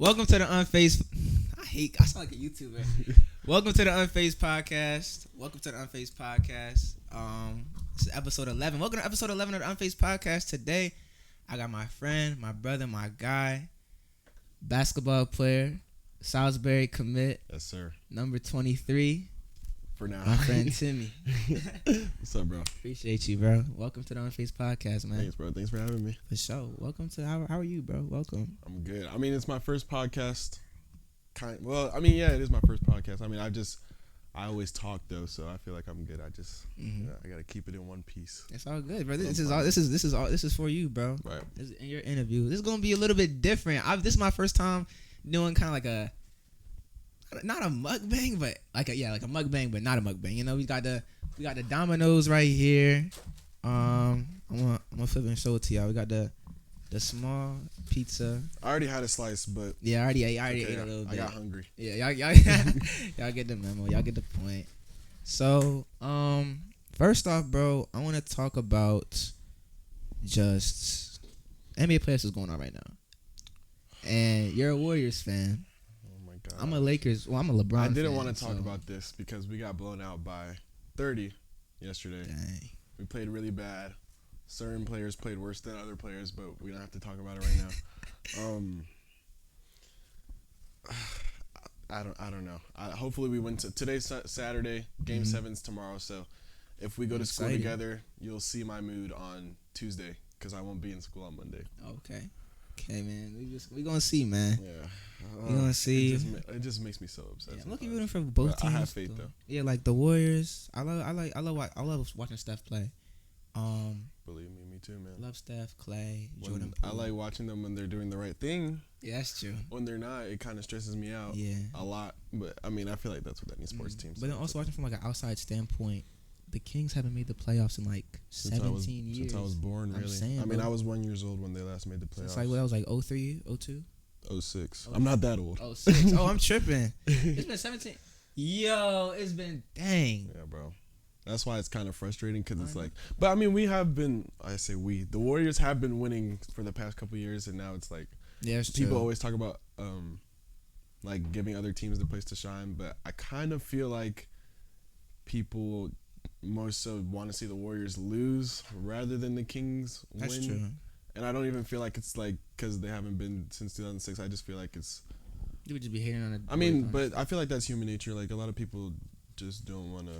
Welcome to the Unfazed. I sound like a YouTuber. Welcome to the Unfazed Podcast. This is episode 11. Welcome to episode 11 of the Unfazed Podcast. Today, I got my friend, my brother, my guy, basketball player, Salisbury commit. Yes, sir. Number 23. For now. My friend Timi. What's up, bro? Appreciate you, bro. Welcome to the Unfazed Podcast, man. Thanks, bro. Thanks for having me. For sure. Welcome to how are you, bro? Welcome. I'm good. I mean, it's my first podcast. It is my first podcast. I mean, I always talk though, so I feel like I'm good. I gotta keep it in one piece. It's all good, bro. This is for you, bro. Right. This is in your interview. This is gonna be a little bit different. This is my first time doing kind of like not a mukbang, but like a mukbang, but not a mukbang. You know, we got the Domino's right here. I'm gonna flip and show it to y'all. We got the small pizza. I already had a slice, but yeah, I already ate a little bit. I got hungry. Yeah, y'all get the memo. Y'all get the point. So, first off, bro, I want to talk about just NBA players what's going on right now. And you're a Warriors fan. Oh my god. I'm a LeBron fan. I didn't want to talk about this because we got blown out by 30 yesterday. Dang. We played really bad. Certain players played worse than other players, but we don't have to talk about it right now. I don't know. Hopefully we win. Today's Saturday. Game 7's tomorrow. So if we go to school together, you'll see my mood on Tuesday because I won't be in school on Monday. Okay, man. We gonna see, man. Yeah. We gonna see. It just makes me so upset. Yeah, I'm looking rooting for both teams. I have faith though. Yeah, like the Warriors. I love watching Steph play. Believe me too, man. Love Steph, Clay, Jordan. I like watching them when they're doing the right thing. Yeah, that's true. When they're not, it kind of stresses me out. Yeah, a lot. But I mean, I feel like that's what any sports team. But then also watching from like an outside standpoint, the Kings haven't made the playoffs in like 17 years. Since I was born, really. I was 1 year old when they last made the playoffs. It's like I was like 03, 02? 06. I'm not that old. 06. Oh, I'm tripping. It's been 17. Yo, it's been dang. Yeah, bro. That's why it's kind of frustrating because it's like, but I mean, the Warriors have been winning for the past couple of years, and now it's like, yeah, it's people true. always talk about like giving other teams the place to shine, but I kind of feel like people more so want to see the Warriors lose rather than the Kings win. That's true. And I don't even feel like it's like because they haven't been since 2006. I just feel like it's. You would just be hating on it. I mean, but I feel like that's human nature. Like a lot of people just don't want to,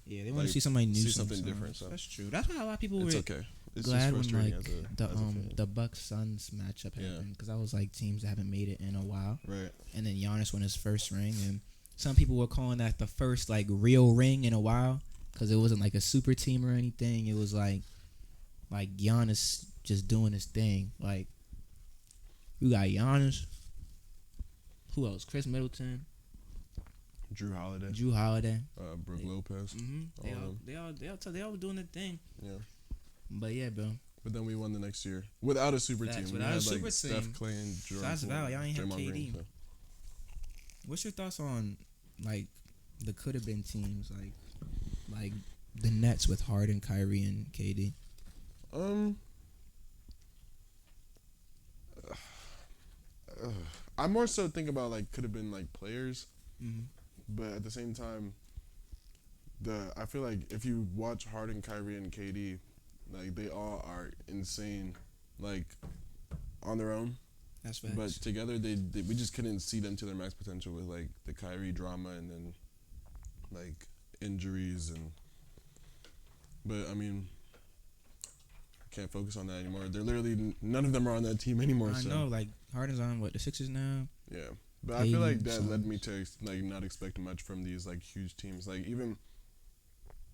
Yeah, they want to see somebody new, see something different. So that's true. That's why a lot of people it's were okay. It's glad just when frustrating like the Bucks Suns matchup happened because I was like teams that haven't made it in a while. Right. And then Giannis won his first ring, and some people were calling that the first like real ring in a while because it wasn't like a super team or anything. It was like Giannis just doing his thing. Like you got Giannis. Who else? Chris Middleton. Drew Holiday, Brooke Lopez. They all doing their thing. Yeah, but yeah, bro. But then we won the next year without a super team. Without a super team. Steph, Clay, and Jordan. That's valid. Y'all ain't have KD. Green, so. What's your thoughts on like the could have been teams like the Nets with Harden, Kyrie, and KD? I more so think about like could have been like players. Mm-hmm. But at the same time, I feel like if you watch Harden, Kyrie, and KD, like they all are insane, like on their own. That's facts. But together, we just couldn't see them to their max potential with like the Kyrie drama and then like injuries But I mean, I can't focus on that anymore. They're literally none of them are on that team anymore. I know, like Harden's on the Sixers now. Yeah. But I feel like that led me to like not expect much from these like huge teams. Like even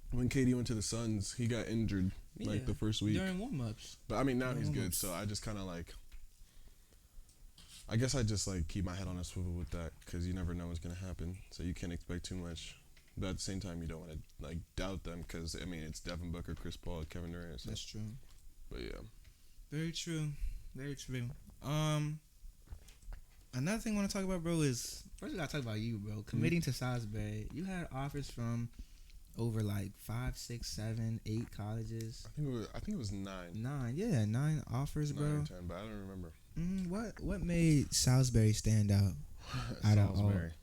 when KD went to the Suns, he got injured like the first week during warm-ups. But I mean now he's good, so I just kind of like. I guess I just like keep my head on a swivel with that because you never know what's gonna happen, so you can't expect too much. But at the same time, you don't want to like doubt them because I mean it's Devin Booker, Chris Paul, Kevin Durant. So. That's true. But yeah. Very true. Very true. Another thing I want to talk about, bro, is first we gotta talk about you, bro. Committing to Salisbury, you had offers from over like 5, 6, 7, 8 colleges. I think it was 9. 9 offers, bro. 9 or 10, but I don't remember. What made Salisbury stand out?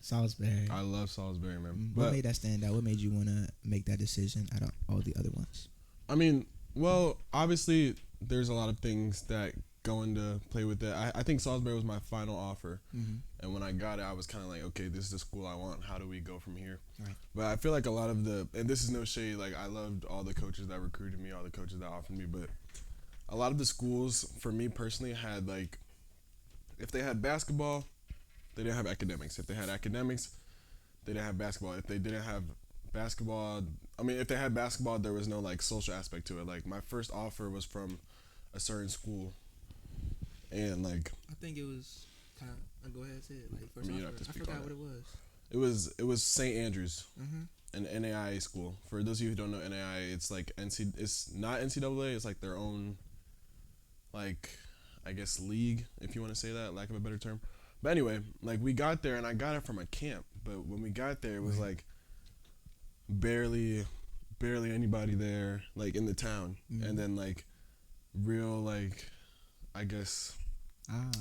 Salisbury. I love Salisbury, man. What made that stand out? What made you want to make that decision out of all the other ones? I mean, well, obviously, there's a lot of things that go into play with it. I think Salisbury was my final offer. Mm-hmm. And when I got it, I was kind of like, okay, this is the school I want. How do we go from here? Right. But I feel like a lot of and this is no shade, like I loved all the coaches that recruited me, all the coaches that offered me, but a lot of the schools, for me personally, had like, if they had basketball, they didn't have academics. If they had academics, they didn't have basketball. If they didn't have basketball, if they had basketball, there was no like social aspect to it. Like my first offer was from a certain school, and like I think it was kind of. Go ahead and say it. Like first you don't have to I speak forgot on what it. it was. It was St. Andrews, Mm-hmm. an NAIA school. For those of you who don't know NAIA, it's like it's not NCAA. It's like their own, like, I guess league, if you want to say that, lack of a better term. But anyway, like we got there, and I got it from a camp. But when we got there, it was like barely anybody there, like in the town, and then like real, like, I guess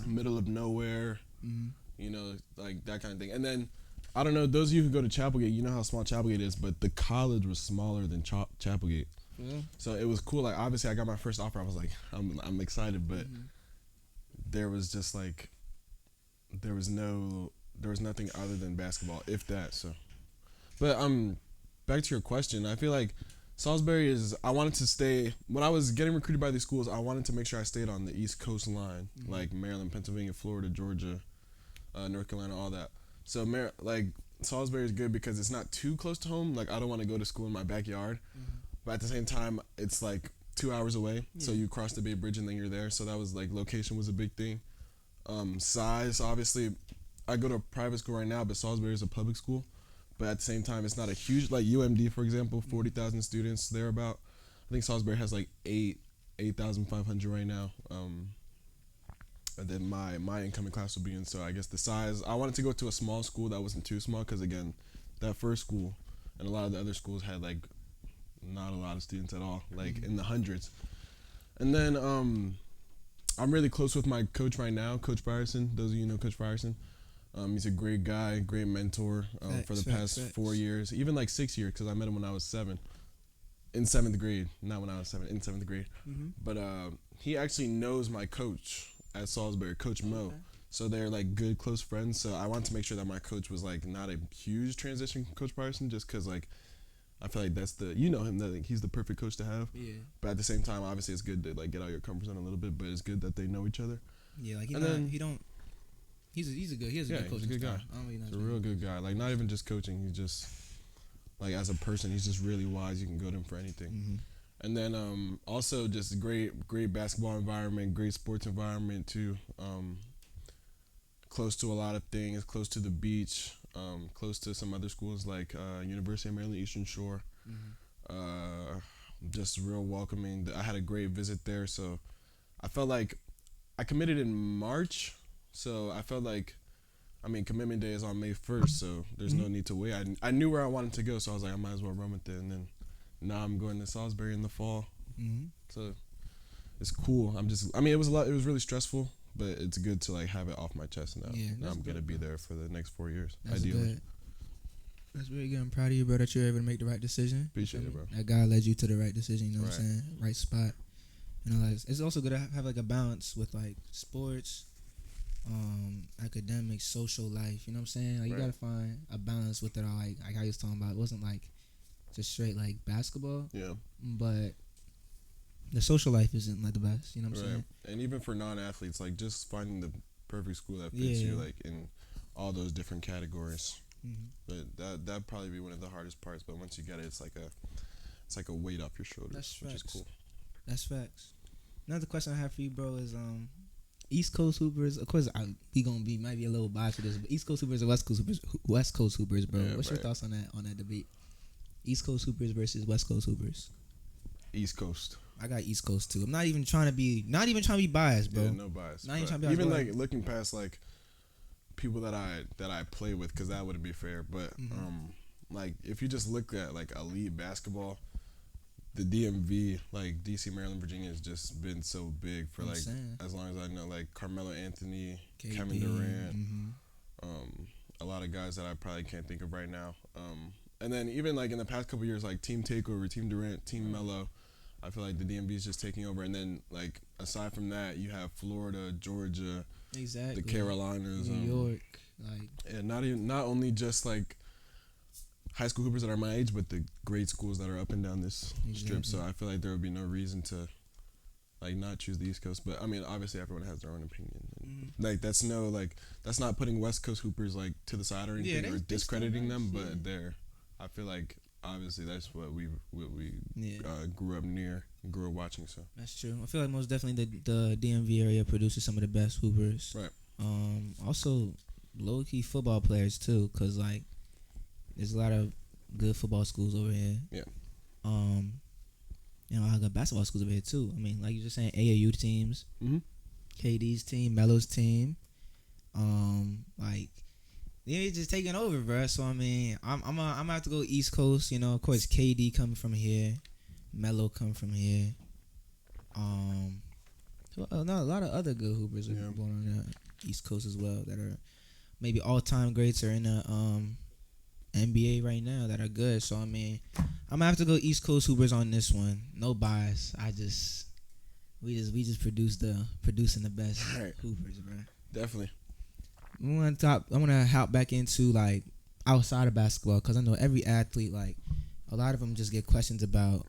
middle of nowhere, you know, like that kind of thing. And then I don't know, those of you who go to Chapelgate, you know how small Chapelgate is, but the college was smaller than Chapelgate. Yeah. So it was cool. Like obviously, I got my first offer. I was like, I'm excited, but there was just like there was nothing other than basketball, if that. So, but back to your question. I feel like Salisbury I wanted to stay, when I was getting recruited by these schools, I wanted to make sure I stayed on the East Coast line, like Maryland, Pennsylvania, Florida, Georgia, North Carolina, all that. So like Salisbury is good because it's not too close to home. Like I don't want to go to school in my backyard, but at the same time, it's like 2 hours away. So you cross the Bay Bridge and then you're there. So that was like, location was a big thing. Size, obviously, I go to a private school right now, but Salisbury is a public school. But at the same time, it's not a huge, like UMD, for example, 40,000 students, thereabout. I think Salisbury has like 8,500 right now. And then my incoming class will be in. So I guess the size, I wanted to go to a small school that wasn't too small, because again, that first school and a lot of the other schools had like not a lot of students at all, like in the hundreds. And then I'm really close with my coach right now, Coach Frierson. Those of you know Coach Frierson. He's a great guy, great mentor for the past 4 years, even like 6 years, because I met him when I was 7, in 7th grade. Not when I was 7, in 7th grade. But he actually knows my coach at Salisbury, Coach Mo. Okay. So they're like good, close friends. So I wanted to make sure that my coach was like not a huge transition from Coach Frierson, just because like I feel like that's him, that like, he's the perfect coach to have. Yeah. But at the same time, obviously, it's good to like get out your comfort zone a little bit. But it's good that they know each other. Yeah, like he's a good coach. He's a good guy. He's a real good guy. Like not even just coaching. He's just like as a person, he's just really wise. You can go to him for anything. And then also just great basketball environment, great sports environment too. Close to a lot of things, close to the beach. Close to some other schools like University of Maryland Eastern Shore. Just real welcoming. I had a great visit there, so I felt like I committed in March, so I felt like, commitment day is on May 1st, so there's no need to wait. I knew where I wanted to go, so I was like, I might as well run with it, and then now I'm going to Salisbury in the fall. So it's cool. It was really stressful, but it's good to like have it off my chest now. Yeah, now I'm gonna be there for the next 4 years. That's ideally. good. That's very good. I'm proud of you, bro, that you're able to make the right decision. Appreciate it, bro. That God led you to the right decision. You know what I'm saying? Right spot. It's also good to have like a balance with like sports, academics, social life. You know what I'm saying? Like you gotta find a balance with it all. Like how you was talking about, it wasn't like just straight like basketball. Yeah. But the social life isn't like the best. You know what I'm saying? And even for non-athletes, like just finding the perfect school that fits you, like in all those different categories. But that'd probably be one of the hardest parts. But once you get it, it's like a weight off your shoulders, which is cool. That's facts. Another question I have for you, bro, is East Coast Hoopers. Of course, we might be a little biased with this, but East Coast Hoopers or West Coast Hoopers, bro. What's your thoughts on that debate? East Coast Hoopers versus West Coast Hoopers. East Coast. I got East Coast too. I'm not even trying to be biased, bro. Yeah, no bias. Not even trying to be even like looking past like people that I play with, because that wouldn't be fair. But like if you just look at like elite basketball, the DMV, like DC, Maryland, Virginia, has just been so big for like as long as I know, like Carmelo Anthony, KD, Kevin Durant, a lot of guys that I probably can't think of right now. And then even like in the past couple years, like Team Takeover, Team Durant, Team Melo, I feel like the DMV is just taking over. And then like aside from that, you have Florida, Georgia, exactly, the Carolinas, New York, like, and not only just like high school hoopers that are my age, but the grade schools that are up and down this strip. So I feel like there would be no reason to like not choose the East Coast. But I mean, obviously everyone has their own opinion. And, like that's not putting West Coast hoopers like to the side or anything or discrediting them. But I feel like obviously that's what we grew up near, grew up watching. So that's true. I feel like most definitely the DMV area produces some of the best hoopers. Right. Also low key football players too, cause like there's a lot of good football schools over here. Yeah. You know, I got basketball schools over here too. I mean, like you're just saying, AAU teams, KD's team, Melo's team, like they're just taking over, bro. So I mean, I'm gonna have to go East Coast. You know, of course, KD coming from here, Melo coming from here. So a lot of other good hoopers are born on the East Coast as well that are maybe all-time greats or in the NBA right now that are good. So I mean, I'm gonna have to go East Coast hoopers on this one. No bias. We just producing the best hoopers, bro. definitely. I want to hop back into like outside of basketball, because I know every athlete, like a lot of them just get questions about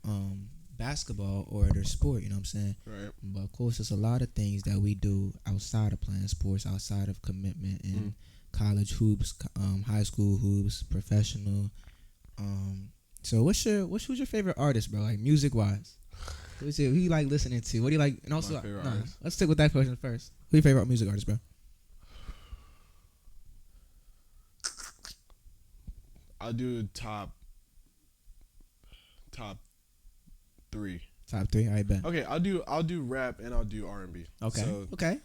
basketball or their sport. You know what I'm saying? Right. But of course, there's a lot of things that we do outside of playing sports, outside of commitment and college hoops, high school hoops, professional. So who's your favorite artist, bro? Like music wise, who you like listening to? What do you like? And also, let's stick with that question first. Who your favorite music artist, bro? I'll do top 3. Top 3, I bet. Okay, I'll do rap and I'll do R&B. Okay. So, okay.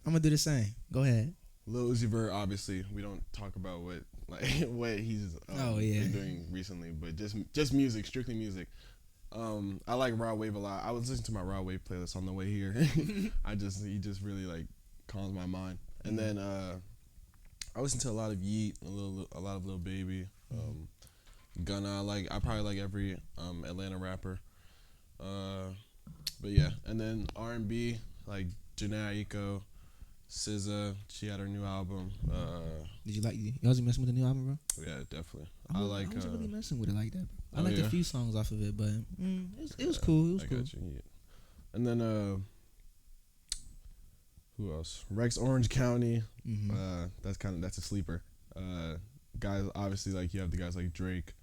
I'm gonna do the same. Go ahead. Lil Uzi Vert, obviously, we don't talk about what he's been doing recently, but just music, strictly music. I like Raw Wave a lot. I was listening to my Raw Wave playlist on the way here. He just really like calms my mind. And then I listen to a lot of Yeet, a lot of Lil Baby, Gunna. I probably like every Atlanta rapper. But yeah, and then R&B like Janae Aiko, SZA. She had her new album. Did you like? You also messing with the new album, bro? Yeah, definitely. I was really messing with it like that. I liked a few songs off of it, but it was cool. It was cool. Got you. Yeah. And then who else? Rex Orange County. That's a sleeper. Guys, obviously, like you have the guys like Drake.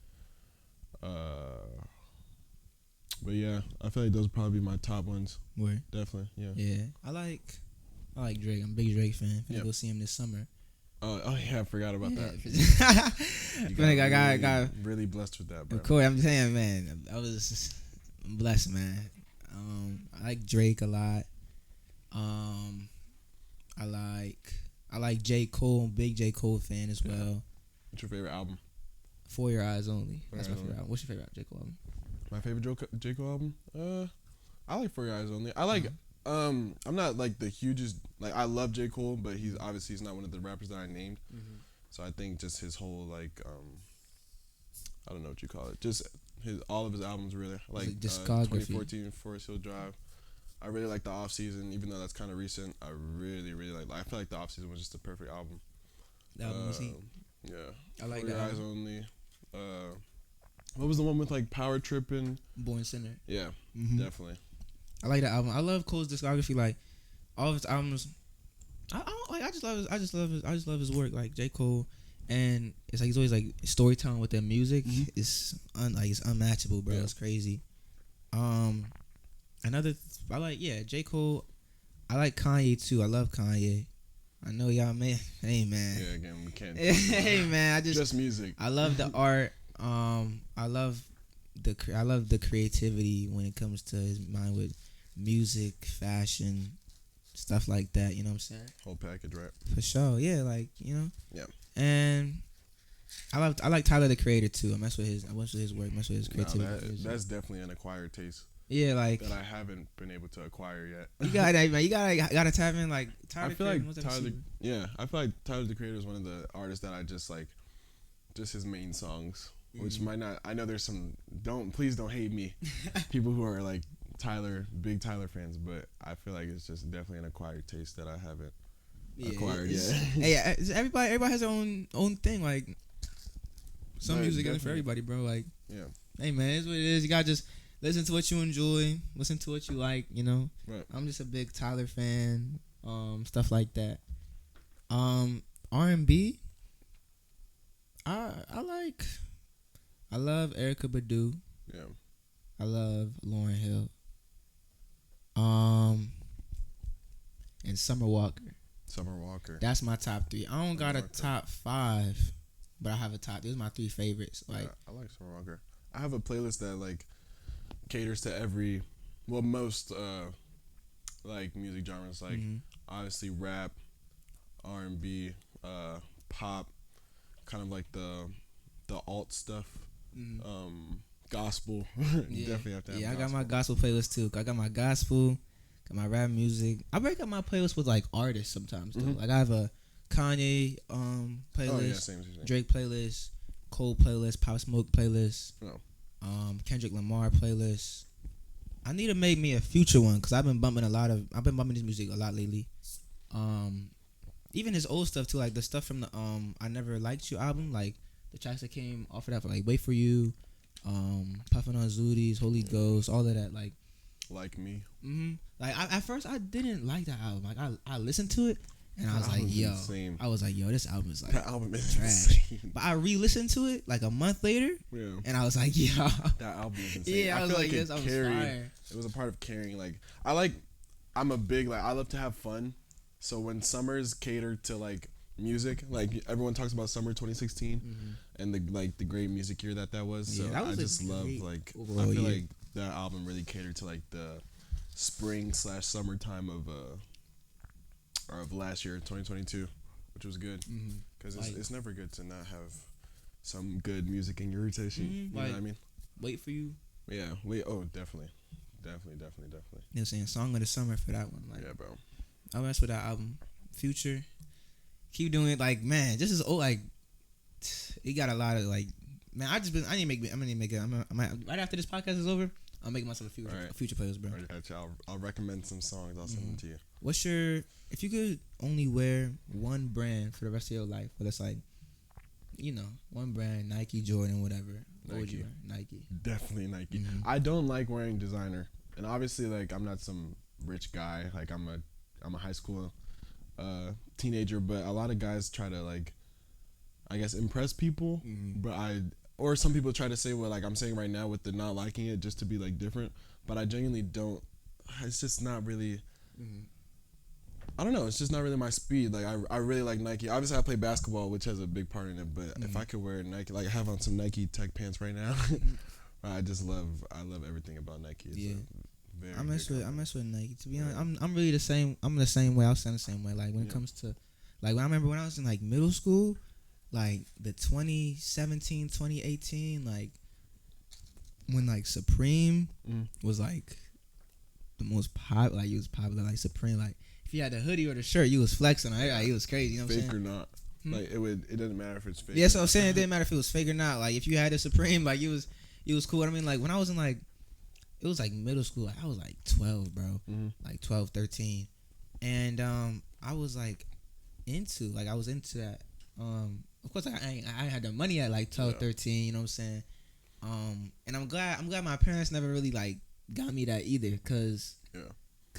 But yeah, I feel like those would probably be my top ones. Word. Definitely, yeah. Yeah, I like Drake. I'm a big Drake fan. Finna go see him this summer. Oh yeah, I forgot about that. I got really blessed with that, bro. Of course, I'm saying, man, I was blessed, man. I like Drake a lot. I like J. Cole. I'm a big J. Cole fan as well. What's your favorite album? For Your Eyes Only. That's my favorite album. What's your favorite J. Cole album? My favorite J. Cole album? I like For Your Eyes Only. I like I'm not like the hugest, like I love J. Cole, but he's not one of the rappers that I named. So I think just his whole like I don't know what you call it. Just all of his albums really. Like discography. 2014 Forest Hill Drive. I really like the Off Season, even though that's kind of recent. I really, really like. I feel like the Off Season was just the perfect album. The album was heat. Yeah. I like For that. Your Eyes Only. What was the one with like Power Trippin'? Born Sinner. Yeah, definitely. I like that album. I love Cole's discography. Like all of his albums, I just love his work. Like J. Cole, and it's like he's always like storytelling with their music. It's unmatchable, bro. Yeah. It's crazy. J. Cole. I like Kanye too. I love Kanye. I know y'all, man. Hey, man. Yeah, again, we can't. Hey, man. Just music. I love the art. I love the creativity when it comes to his mind with music, fashion, stuff like that. You know what I'm saying? Whole package, right? For sure. Yeah, like, you know. Yeah. And I like Tyler the Creator too. I mess with his work. I mess with his creativity. That's definitely an acquired taste. Yeah, like that I haven't been able to acquire yet. You got that, man. You gotta tap in like Tyler. I feel like Tyler the Creator is one of the artists that I just like, just his main songs, which might not. I know there's some. Please don't hate me, people who are like big Tyler fans, but I feel like it's just definitely an acquired taste that I haven't acquired yet. Hey, everybody has their own thing. Like some music isn't for everybody, bro. Like, hey man, it's what it is. You gotta just listen to what you enjoy, listen to what you like, you know. Right. I'm just a big Tyler fan, stuff like that. R&B, I love Erykah Badu. Yeah. I love Lauryn Hill. And Summer Walker. That's my top 3. I don't got a top 5, but I have a top. These are my 3 favorites. Like, I like Summer Walker. I have a playlist that like caters to most like music genres, like obviously rap, R&B, pop, kind of like the alt stuff, gospel. You definitely have to have gospel. I got my gospel playlist too. I got my gospel, got my rap music. I break up my playlist with like artists sometimes though. Like I have a Kanye playlist, Drake playlist, Cole playlist, Pop Smoke playlist, Kendrick Lamar playlist. I need to make me a Future one because I've been bumping his music a lot lately. Even his old stuff too, like the stuff from the I Never Liked You album, like the tracks that came off of that, like Wait For You, Puffin' on Zooties, Holy Ghost, all of that, like me. Like at first I didn't like that album. Like I listened to it and I was like, yo, this album is like that album is trash. insane. But I re-listened to it like a month later, and I was like, yo, that album is insane. Yeah, I was like, this album's fire. It was a part of carrying. Like I'm a big I love to have fun. So when summers cater to like music, like everyone talks about summer 2016 and the great music year that was. So that was I just love like I feel like that album really catered to like the spring/summer time of last year, 2022, which was good because it's never good to not have some good music in your rotation. You know what I mean? Wait For You. Yeah. Oh, definitely. You know what I'm saying? Song of the summer for that one. Like, yeah, bro. I mess with that album. Future. Keep doing it. Like, man, this is old. Like, he got a lot of like, man. I'm gonna make it. Right after this podcast is over, I'll make myself a future playlist, bro. I'll recommend some songs. I'll send them to you. If you could only wear one brand for the rest of your life, but it's like, you know, one brand, Nike, Jordan, whatever. What would you wear? Nike. Definitely Nike. I don't like wearing designer, and obviously, like, I'm not some rich guy. Like, I'm a high school teenager, but a lot of guys try to like, I guess, impress people. Or some people try to say what like I'm saying right now with the not liking it just to be like different. But I genuinely don't. It's just not really. I don't know. It's just not really my speed. Like I really like Nike. Obviously, I play basketball, which has a big part in it. But if I could wear Nike, like I have on some Nike Tech pants right now, I love everything about Nike. It's I mess with Nike. To be honest, I'm really the same. I'm the same way. I'll sound the same way. Like when it comes to, like when I remember when I was in like middle school, like the 2017, 2018, like when like Supreme was like the most popular. Like it was popular. Like Supreme, like if you had the hoodie or the shirt, you was flexing. Like it was crazy. You know what I'm saying? Fake or not, like it doesn't matter if it's fake. Yeah, so I'm saying it didn't matter if it was fake or not. Like if you had the Supreme, like it was cool. I mean, like when I was in like. It was like middle school. Like I was like 12, bro. Like 12, 13. And I was like into that. Of course I had the money at like 12, 13, you know what I'm saying? And I'm glad my parents never really like got me that either cuz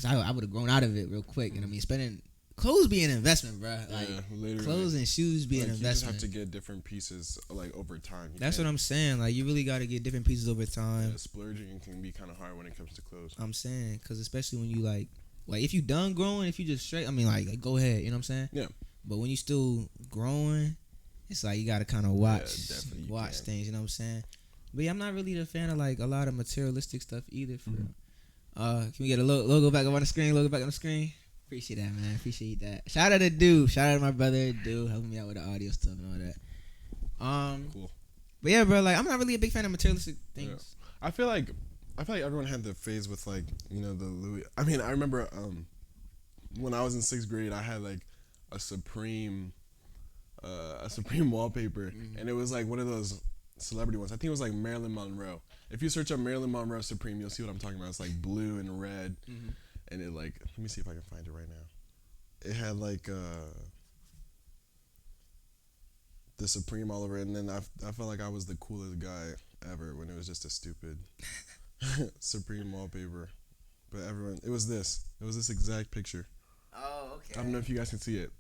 I would have grown out of it real quick, you know what I mean? Spending clothes be an investment, bro. Like clothes and shoes be an investment. You just have to get different pieces like over time. That's what I'm saying. Like you really got to get different pieces over time. Yeah, splurging can be kind of hard when it comes to clothes. I'm saying because especially when you like if you done growing, if you just straight, I mean like go ahead, you know what I'm saying? Yeah. But when you still growing, it's like you got to kind of watch things, you know what I'm saying? But yeah, I'm not really a fan of like a lot of materialistic stuff either. Can we get a logo back up on the screen? Appreciate that, man. Appreciate that. Shout out to Dude. Shout out to my brother, Dude, helping me out with the audio stuff and all that. Cool. But yeah, bro, like I'm not really a big fan of materialistic things. Yeah. I feel like everyone had the phase with like, you know, the Louis. I mean, I remember when I was in 6th grade, I had like a Supreme wallpaper, and it was like one of those celebrity ones. I think it was like Marilyn Monroe. If you search up Marilyn Monroe Supreme, you'll see what I'm talking about. It's like blue and red, and it like, let me see if I can find it right now. It had like the Supreme all over it, and then I felt like I was the coolest guy ever when it was just a stupid Supreme wallpaper. But everyone, it was this exact picture. Oh, okay. I don't know if you guys can see it,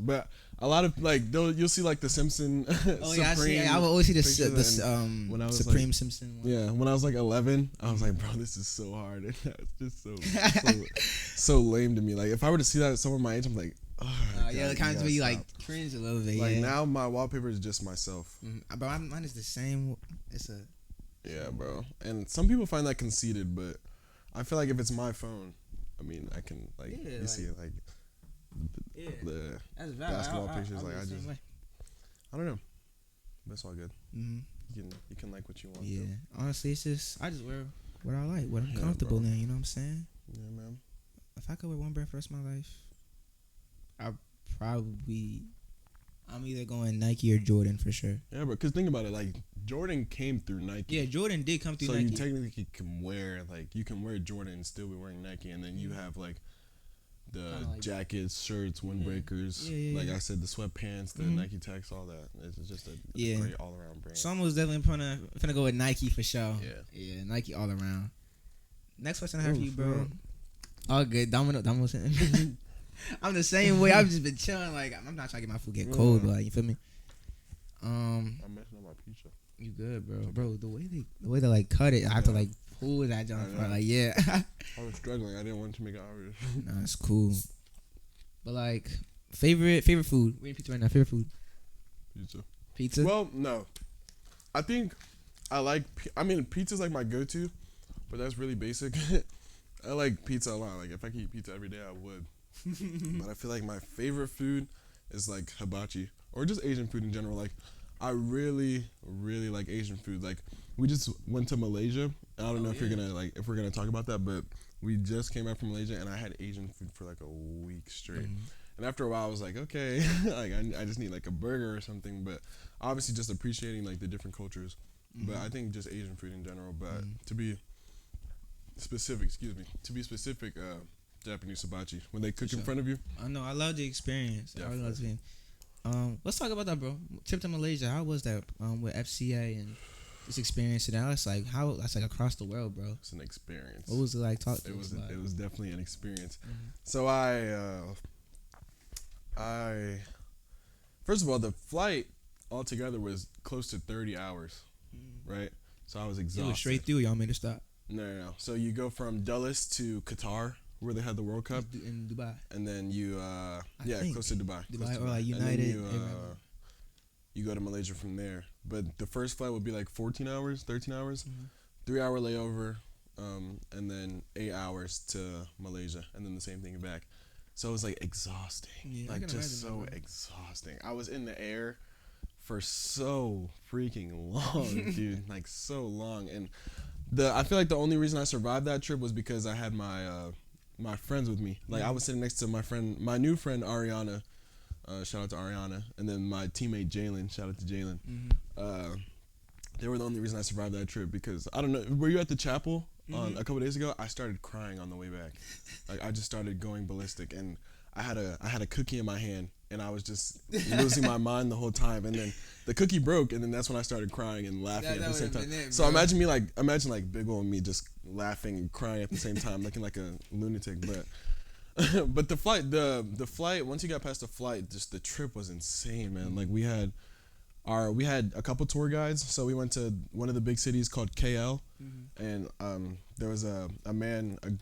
but a lot of like you'll see like the Simpson. Oh yeah, I see. I would always see the when I was Supreme like, Simpson one. Yeah, when I was like 11, I was like, bro, this is so hard, and that's just so lame to me. Like if I were to see that at someone my age, I'm like, oh, yeah, it kind of be like cringe a little bit. Like yeah. now, my wallpaper is just myself. But mine is the same. It's a. Yeah, bro. And some people find that conceited, but I feel like if it's my phone, I mean, I can like you see it like the that's basketball pictures. Like I don't know. That's all good. You can like what you want. Yeah, though. honestly, it's just I just wear what I like, what I'm comfortable in. You know what I'm saying? Yeah, man. If I could wear one brand for the rest of my life, I'm either going Nike or Jordan for sure. Yeah, but because think about it, like Jordan came through Nike. Yeah, Jordan did come through Nike. So you technically can wear Jordan and still be wearing Nike, and then you have like the like jackets, shirts, windbreakers. Yeah. Like I said, the sweatpants, the Nike Techs, all that. It's just a great all around brand. Someone was definitely finna go with Nike for sure. Yeah, Nike all around. Next question I have for you, bro. All good, Domino. I'm the same way. I've just been chilling. Like I'm not trying to get my food get cold, but like, you feel me? I'm messing up my pizza. You good, bro? Bro, the way they like cut it, I have to like pull that jump. Like I was struggling. I didn't want to make it obvious. Nah, it's cool. But like favorite food. We're eating pizza right now. Favorite food. Pizza. Well, no. I think I like. I mean, pizza's like my go-to, but that's really basic. I like pizza a lot. Like if I could eat pizza every day, I would. But I feel like my favorite food is like hibachi or just Asian food in general. Like I really, really like Asian food. Like we just went to Malaysia. I don't know if we're gonna talk about that, but we just came back from Malaysia and I had Asian food for like a week straight. And after a while, I was like, okay, like I just need like a burger or something. But obviously, just appreciating like the different cultures. But I think just Asian food in general. But to be specific, Japanese hibachi when they cook in front of you. I know. I love the experience. Yeah, I love the experience. Let's talk about that, bro. Trip to Malaysia. How was that? With FCA and this experience. That's like across the world, bro. It's an experience. What was it like? It was definitely an experience. So I first of all, the flight altogether was close to 30 hours, right? So I was exhausted. It was straight through. Y'all made it stop. No. So you go from Dulles to Qatar, where they had the World Cup in Dubai, and then you close to Dubai, or like United. You go to Malaysia from there, but the first flight would be like 13 hours, 3-hour layover, and then 8 hours to Malaysia, and then the same thing back. So it was like exhausting, like just so exhausting. I was in the air for so freaking long, dude, like so long, and I feel like the only reason I survived that trip was because I had my friends with me. Like I was sitting next to my new friend Ariana. Shout out to Ariana, and then my teammate Jalen. Shout out to Jalen. They were the only reason I survived that trip because I don't know. Were you at the chapel a couple days ago? I started crying on the way back. Like I just started going ballistic, and I had a cookie in my hand, and I was just losing my mind the whole time. And then the cookie broke, and then that's when I started crying and laughing at the same time. So imagine Big Ol' and me just laughing and crying at the same time, looking like a lunatic. But the flight once you got past the flight, just the trip was insane, man. Like we had a couple tour guides, so we went to one of the big cities called KL, and there was a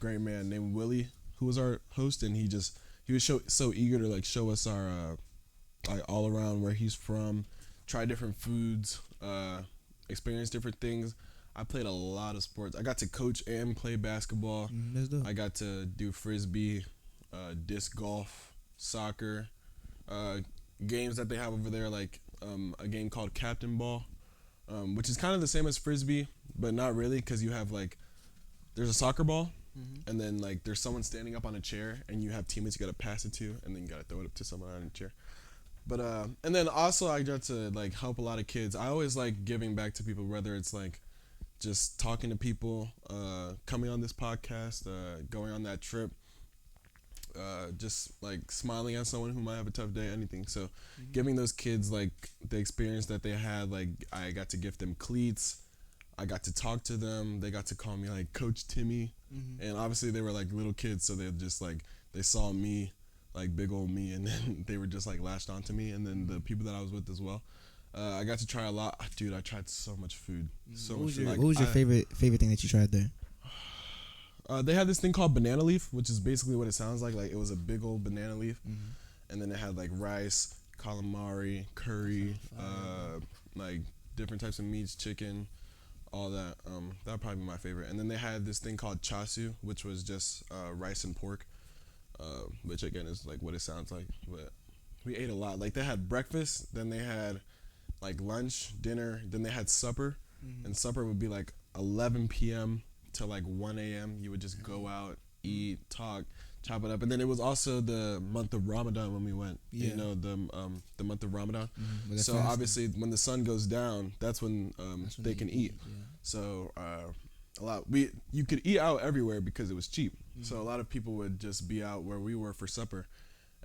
great man named Willie who was our host, and he was so eager to like show us our like all around where he's from, try different foods, experience different things. I played a lot of sports. I got to coach and play basketball. I got to do frisbee, disc golf, soccer, games that they have over there like a game called Captain Ball, which is kind of the same as Frisbee, but not really because you have like, there's a soccer ball, and then like there's someone standing up on a chair, and you have teammates you gotta pass it to, and then you gotta throw it up to someone on a chair. But and then also I got to like help a lot of kids. I always like giving back to people, whether it's like just talking to people, coming on this podcast, going on that trip, just like smiling at someone who might have a tough day, anything. So giving those kids like the experience that they had, like I got to gift them cleats, I got to talk to them, they got to call me like Coach Timi, and obviously they were like little kids, so they just like, they saw me, like big old me, and then they were just like latched onto me, and then the people that I was with as well. I got to try a lot. Dude, I tried so much food. What was your favorite thing that you tried there? They had this thing called banana leaf, which is basically what it sounds like. Like it was a big old banana leaf, and then it had like rice, calamari, curry, like different types of meats, chicken, all that. That would probably be my favorite. And then they had this thing called chasu, which was just rice and pork, which again is like what it sounds like. But we ate a lot. Like they had breakfast, then they had like lunch, dinner, then they had supper, and supper would be like 11 p.m. to like 1 a.m. You would just go out, eat, talk, chop it up, and then it was also the month of Ramadan when we went. Yeah. You know, the month of Ramadan. So fasting. obviously when the sun goes down, that's when they can eat. Yeah. So you could eat out everywhere because it was cheap. So a lot of people would just be out where we were for supper.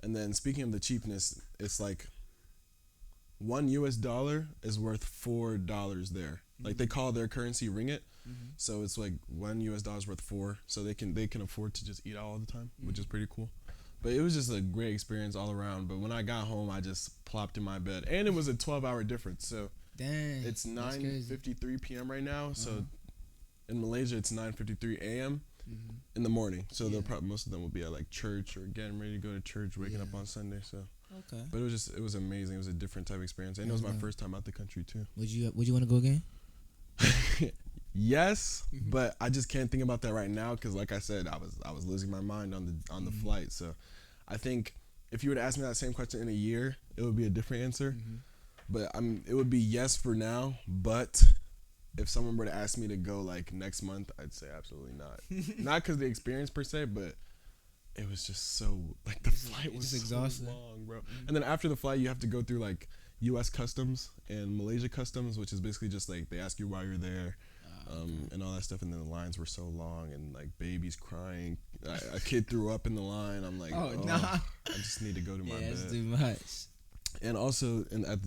And then speaking of the cheapness, it's like $1 is worth $4 there. Like they call their currency ringgit. So it's like $1 is worth 4. So they can afford to just eat out all the time, which is pretty cool. But it was just a great experience all around. But when I got home, I just plopped in my bed, and it was a 12-hour difference. So dang, it's 9:53 p.m. right now. So in Malaysia, it's 9:53 a.m. in the morning. So they'll probably, most of them will be at like church or getting ready to go to church, waking up on Sunday. So okay. But it was amazing. It was a different type of experience, and it was my first time out the country too. Would you want to go again? Yes, but I just can't think about that right now because, like I said, I was losing my mind on the flight. So I think if you were to ask me that same question in a year, it would be a different answer. But it would be yes for now. But if someone were to ask me to go like next month, I'd say absolutely not. Not because the experience per se, but it was just so like the flight was so long, bro. And then after the flight, you have to go through like U.S. customs and Malaysia customs, which is basically just like they ask you why you're there. And all that stuff, and then the lines were so long, and like babies crying. A kid threw up in the line. I'm like, nah. I just need to go to my bed. That's too much. And also,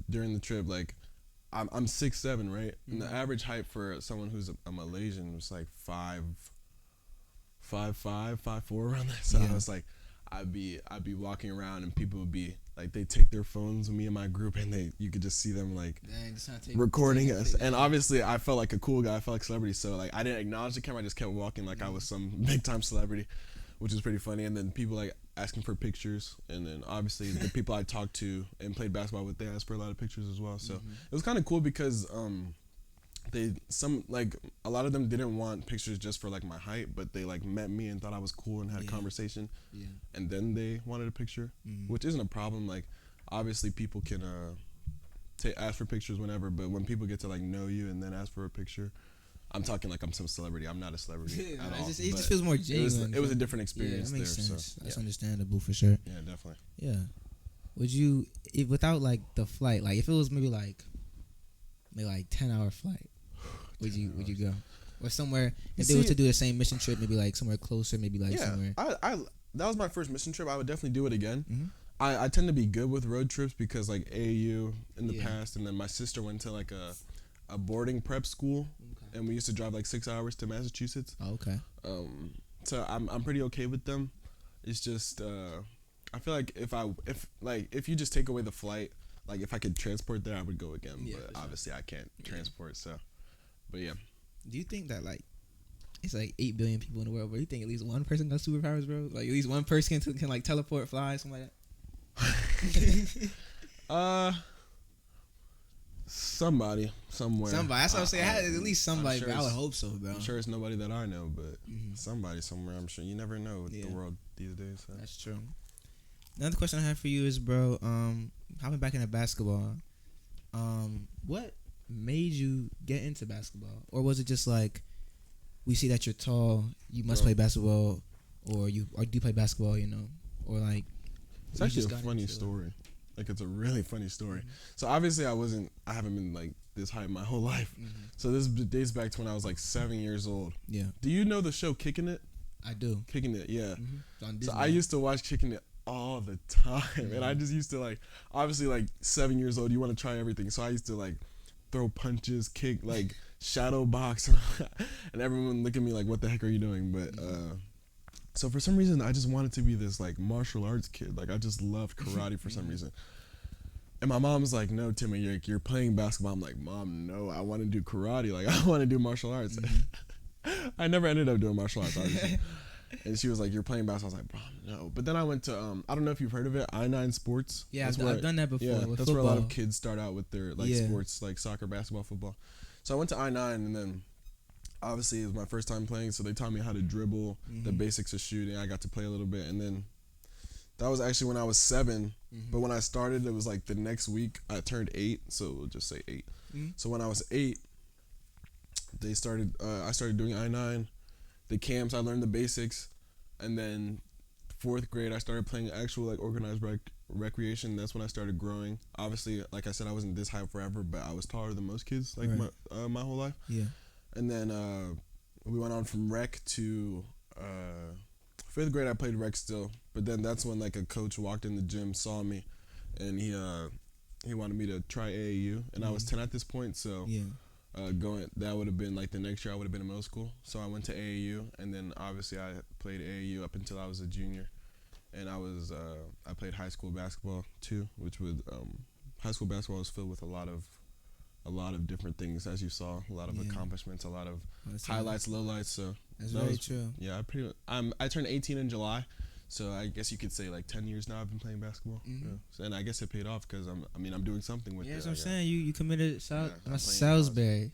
during the trip, like, I'm 6'7", right? And the average height for someone who's a Malaysian was like 5'4" around there. So I was like, I'd be walking around, and people would be like, they take their phones with me and my group, and you could just see them like recording us. And obviously, I felt like a cool guy. I felt like a celebrity. So like, I didn't acknowledge the camera. I just kept walking like I was some big time celebrity, which was pretty funny. And then people like asking for pictures, and then obviously the people I talked to and played basketball with, they asked for a lot of pictures as well. So it was kind of cool because a lot of them didn't want pictures just for like my height, but they like met me and thought I was cool and had a conversation, and then they wanted a picture, which isn't a problem. Like obviously people can ask for pictures whenever, but when people get to like know you and then ask for a picture, I'm talking like I'm some celebrity. I'm not a celebrity at all. It just feels more genuine. It was a different experience that makes there. Sense. So that's understandable for sure. Yeah, definitely. Yeah. Would you, without like the flight, like if it was maybe 10-hour flight, would you go? Or somewhere, if they were to do the same mission trip, maybe like somewhere closer, maybe like somewhere. That was my first mission trip. I would definitely do it again. I tend to be good with road trips because like AAU in the past, and then my sister went to like a boarding prep school, and we used to drive like 6 hours to Massachusetts. Oh, okay. So I'm pretty okay with them. It's just I feel like if you just take away the flight, like if I could transport there, I would go again. But obviously I can't transport, so. But yeah. Do you think that like it's like 8 billion people in the world, but you think at least one person got superpowers, bro? Like at least one person can like teleport, fly, something like that? Somebody, somewhere. That's what I'm saying. At least somebody. Sure I would hope so, bro. I'm sure it's nobody that I know, but somebody somewhere. I'm sure. You never know with the world these days. So. That's true. Another question I have for you is, bro. Hopping back into basketball. What made you get into basketball, or was it just like we see that you're tall, you must play basketball, or do you play basketball, or like it's actually a funny story. Like it's a really funny story. Mm-hmm. So obviously I haven't been like this height my whole life. Mm-hmm. So this dates back to when I was like 7 years old. Yeah. Do you know the show Kicking It? I do. Kicking It, yeah. Mm-hmm. So I used to watch Kicking It all the time, and I just used to like, obviously like 7 years old, you want to try everything. So I used to like throw punches, kick, like shadow box, and everyone look at me like, what the heck are you doing? But so for some reason, I just wanted to be this like martial arts kid. Like I just loved karate for some reason. And my mom's like, no, Timmy, you're playing basketball. I'm like, Mom, no, I want to do karate. Like I want to do martial arts. I never ended up doing martial arts, obviously. And she was like, you're playing basketball. I was like, Mom, no. But then I went to, I don't know if you've heard of it, I-9 Sports. Yeah, I've done that before. Yeah, with that's football. where a lot of kids start out with their like sports, like soccer, basketball, football. So I went to I-9, and then obviously it was my first time playing, so they taught me how to dribble, the basics of shooting. I got to play a little bit, and then that was actually when I was 7. But when I started, it was like the next week I turned 8, so we'll just say 8. So when I was 8, they started. I started doing I-9, the camps. I learned the basics, and then 4th grade I started playing actual like organized recreation. That's when I started growing. Obviously, like I said, I wasn't this high forever, but I was taller than most kids like my whole life. Yeah. And then we went on from rec to 5th grade. I played rec still, but then that's when like a coach walked in the gym, saw me, and he wanted me to try AAU, and I was 10 at this point, so that would have been like the next year I would have been in middle school. So I went to AAU, and then obviously I played AAU up until I was a junior, and I played high school basketball too, which was high school basketball was filled with a lot of different things, as you saw, a lot of accomplishments, a lot of highlights, lowlights. So that's very true. Yeah, I turned 18 in July, so I guess you could say like 10 years now I've been playing basketball. Yeah. So, and I guess it paid off because I'm doing something with it. Yeah, that's what I'm saying. You committed Salisbury.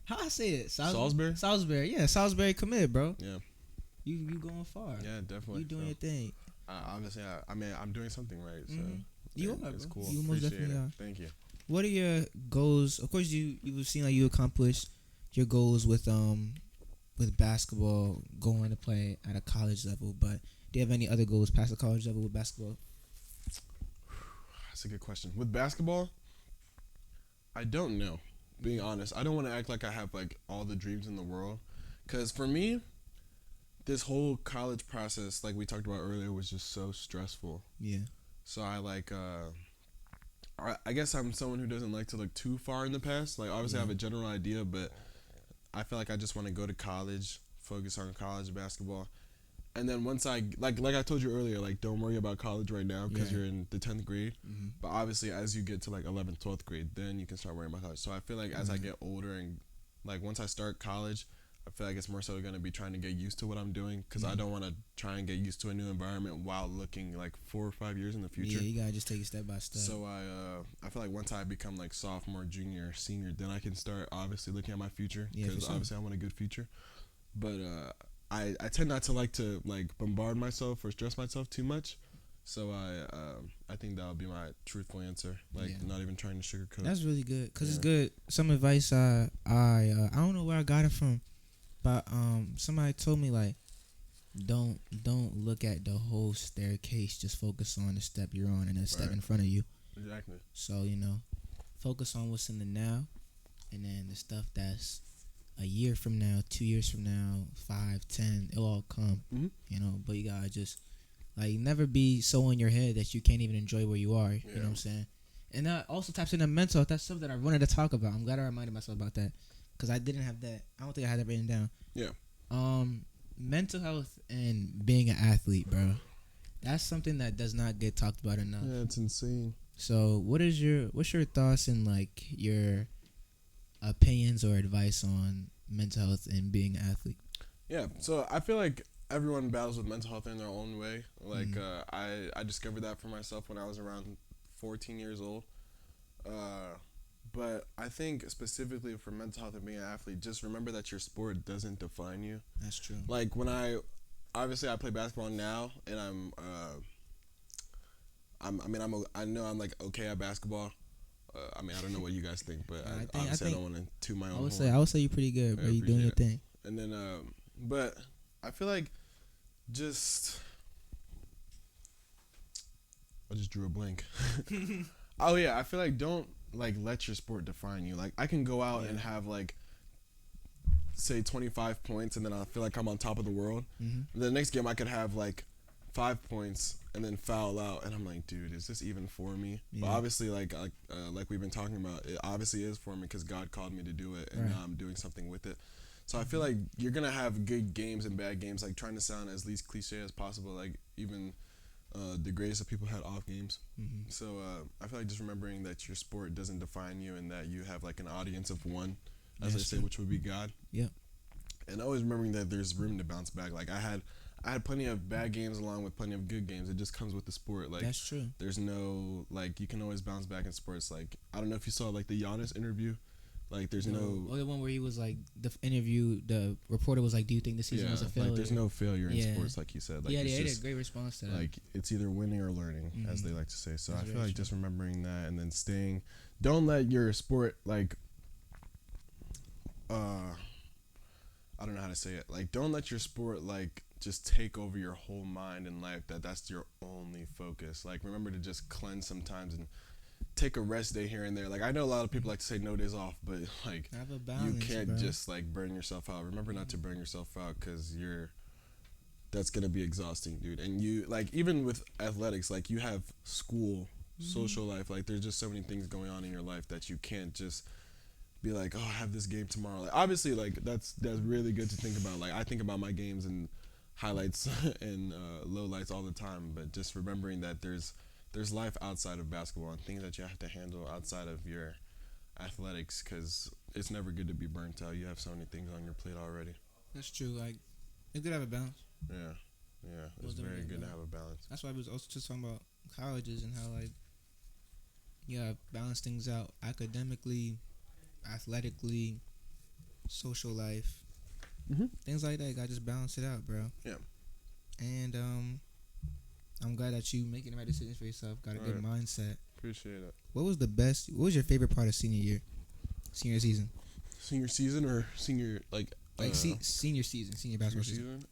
How I say it? Salisbury. Salisbury. Yeah, Salisbury committed, bro. Yeah. You going far. Yeah, definitely. You doing your thing. Obviously, I'm doing something right. So you are, it's bro. cool. You most definitely are. Thank you. What are your goals? Of course, you've seen like you accomplished your goals with basketball, going to play at a college level. But do you have any other goals past the college level with basketball? That's a good question. With basketball, I don't know. Being honest, I don't want to act like I have like all the dreams in the world, because for me, this whole college process, like we talked about earlier, was just so stressful. Yeah. So I guess I'm someone who doesn't like to look too far in the past. Like, obviously, I have a general idea, but I feel like I just want to go to college, focus on college basketball. And then once I, like I told you earlier, like, don't worry about college right now because you're in the 10th grade. But obviously, as you get to, like, 11th, 12th grade, then you can start worrying about college. So I feel like as I get older and, like, once I start college, I feel like it's more so going to be trying to get used to what I'm doing, because I don't want to try and get used to a new environment while looking like 4 or 5 years in the future. Yeah, you got to just take it step by step. So I feel like once I become like sophomore, junior, senior, then I can start obviously looking at my future, because obviously I want a good future. But I tend not to like to like bombard myself or stress myself too much. So I think that would be my truthful answer. Like not even trying to sugarcoat. That's really good, because it's good. Some advice I don't know where I got it from. But somebody told me, like, don't look at the whole staircase. Just focus on the step you're on and the step in front of you. Exactly. So, focus on what's in the now, and then the stuff that's a year from now, 2 years from now, 5, 10, it'll all come. But you gotta just like never be so in your head that you can't even enjoy where you are. You know what I'm saying? And that also taps into mental health. That's something I wanted to talk about. I'm glad I reminded myself about that. Because I didn't have that. I don't think I had that written down. Yeah. Mental health and being an athlete, bro. That's something that does not get talked about enough. Yeah, it's insane. So, what's your thoughts and like your opinions or advice on mental health and being an athlete? Yeah. So I feel like everyone battles with mental health in their own way. Like I discovered that for myself when I was around 14 years old. But I think specifically for mental health and being an athlete, just remember that your sport doesn't define you. That's true. Like when I play basketball now, and I know I'm like okay at basketball. I mean, I don't know what you guys think, but I obviously I think don't want to toot my own I would horn. say you're pretty good, bro. I You doing your appreciate it. thing. And then, but I feel like just I just drew a blank. Oh yeah, I feel like don't like let your sport define you. Like I can go out and have like say 25 points and then I feel like I'm on top of the world. Mm-hmm. The next game I could have like 5 points and then foul out and I'm like, dude, is this even for me? Yeah. But obviously like we've been talking about, it obviously is for me because God called me to do it and now I'm doing something with it. So I feel like you're gonna have good games and bad games, like trying to sound as least cliche as possible. Like even the greatest of people had off games. Mm-hmm. So I feel like just remembering that your sport doesn't define you and that you have like an audience of one, as I say, which would be God. Yep. And always remembering that there's room to bounce back. Like I had plenty of bad games along with plenty of good games. It just comes with the sport. Like that's true. There's no like you can always bounce back in sports. Like I don't know if you saw like the Giannis interview. Like there's no the one where he was like the interview. The reporter was like, "Do you think the season was a failure?" Like there's no failure in sports, like he said. Like he it's had just, a great response to that. Like it's either winning or learning, as they like to say. So That's I feel very like true. just remembering that and then staying. Don't let your sport like. I don't know how to say it. Like don't let your sport like just take over your whole mind and life. That's your only focus. Like remember to just cleanse sometimes and take a rest day here and there. Like I know a lot of people like to say no days off, but like have a balance, you can't bro. just like burn yourself out. Remember not to burn yourself out because that's gonna be exhausting, dude. And you like even with athletics, like you have school, social life. Like there's just so many things going on in your life that you can't just be like, oh, I have this game tomorrow. Like obviously, like that's really good to think about. Like I think about my games and highlights and lowlights all the time, but just remembering that there's life outside of basketball and things that you have to handle outside of your athletics because it's never good to be burnt out. You have so many things on your plate already. That's true. Like it's good to have a balance. Yeah, it's very good to have a balance. That's why I was also just talking about colleges and how like you gotta balance things out academically, athletically, social life, things like that. You gotta just balance it out, bro. Yeah. And I'm glad that you making the right decisions for yourself. Got a good mindset. Appreciate it. What was your favorite part of senior season? Senior season or senior like senior season, senior basketball season.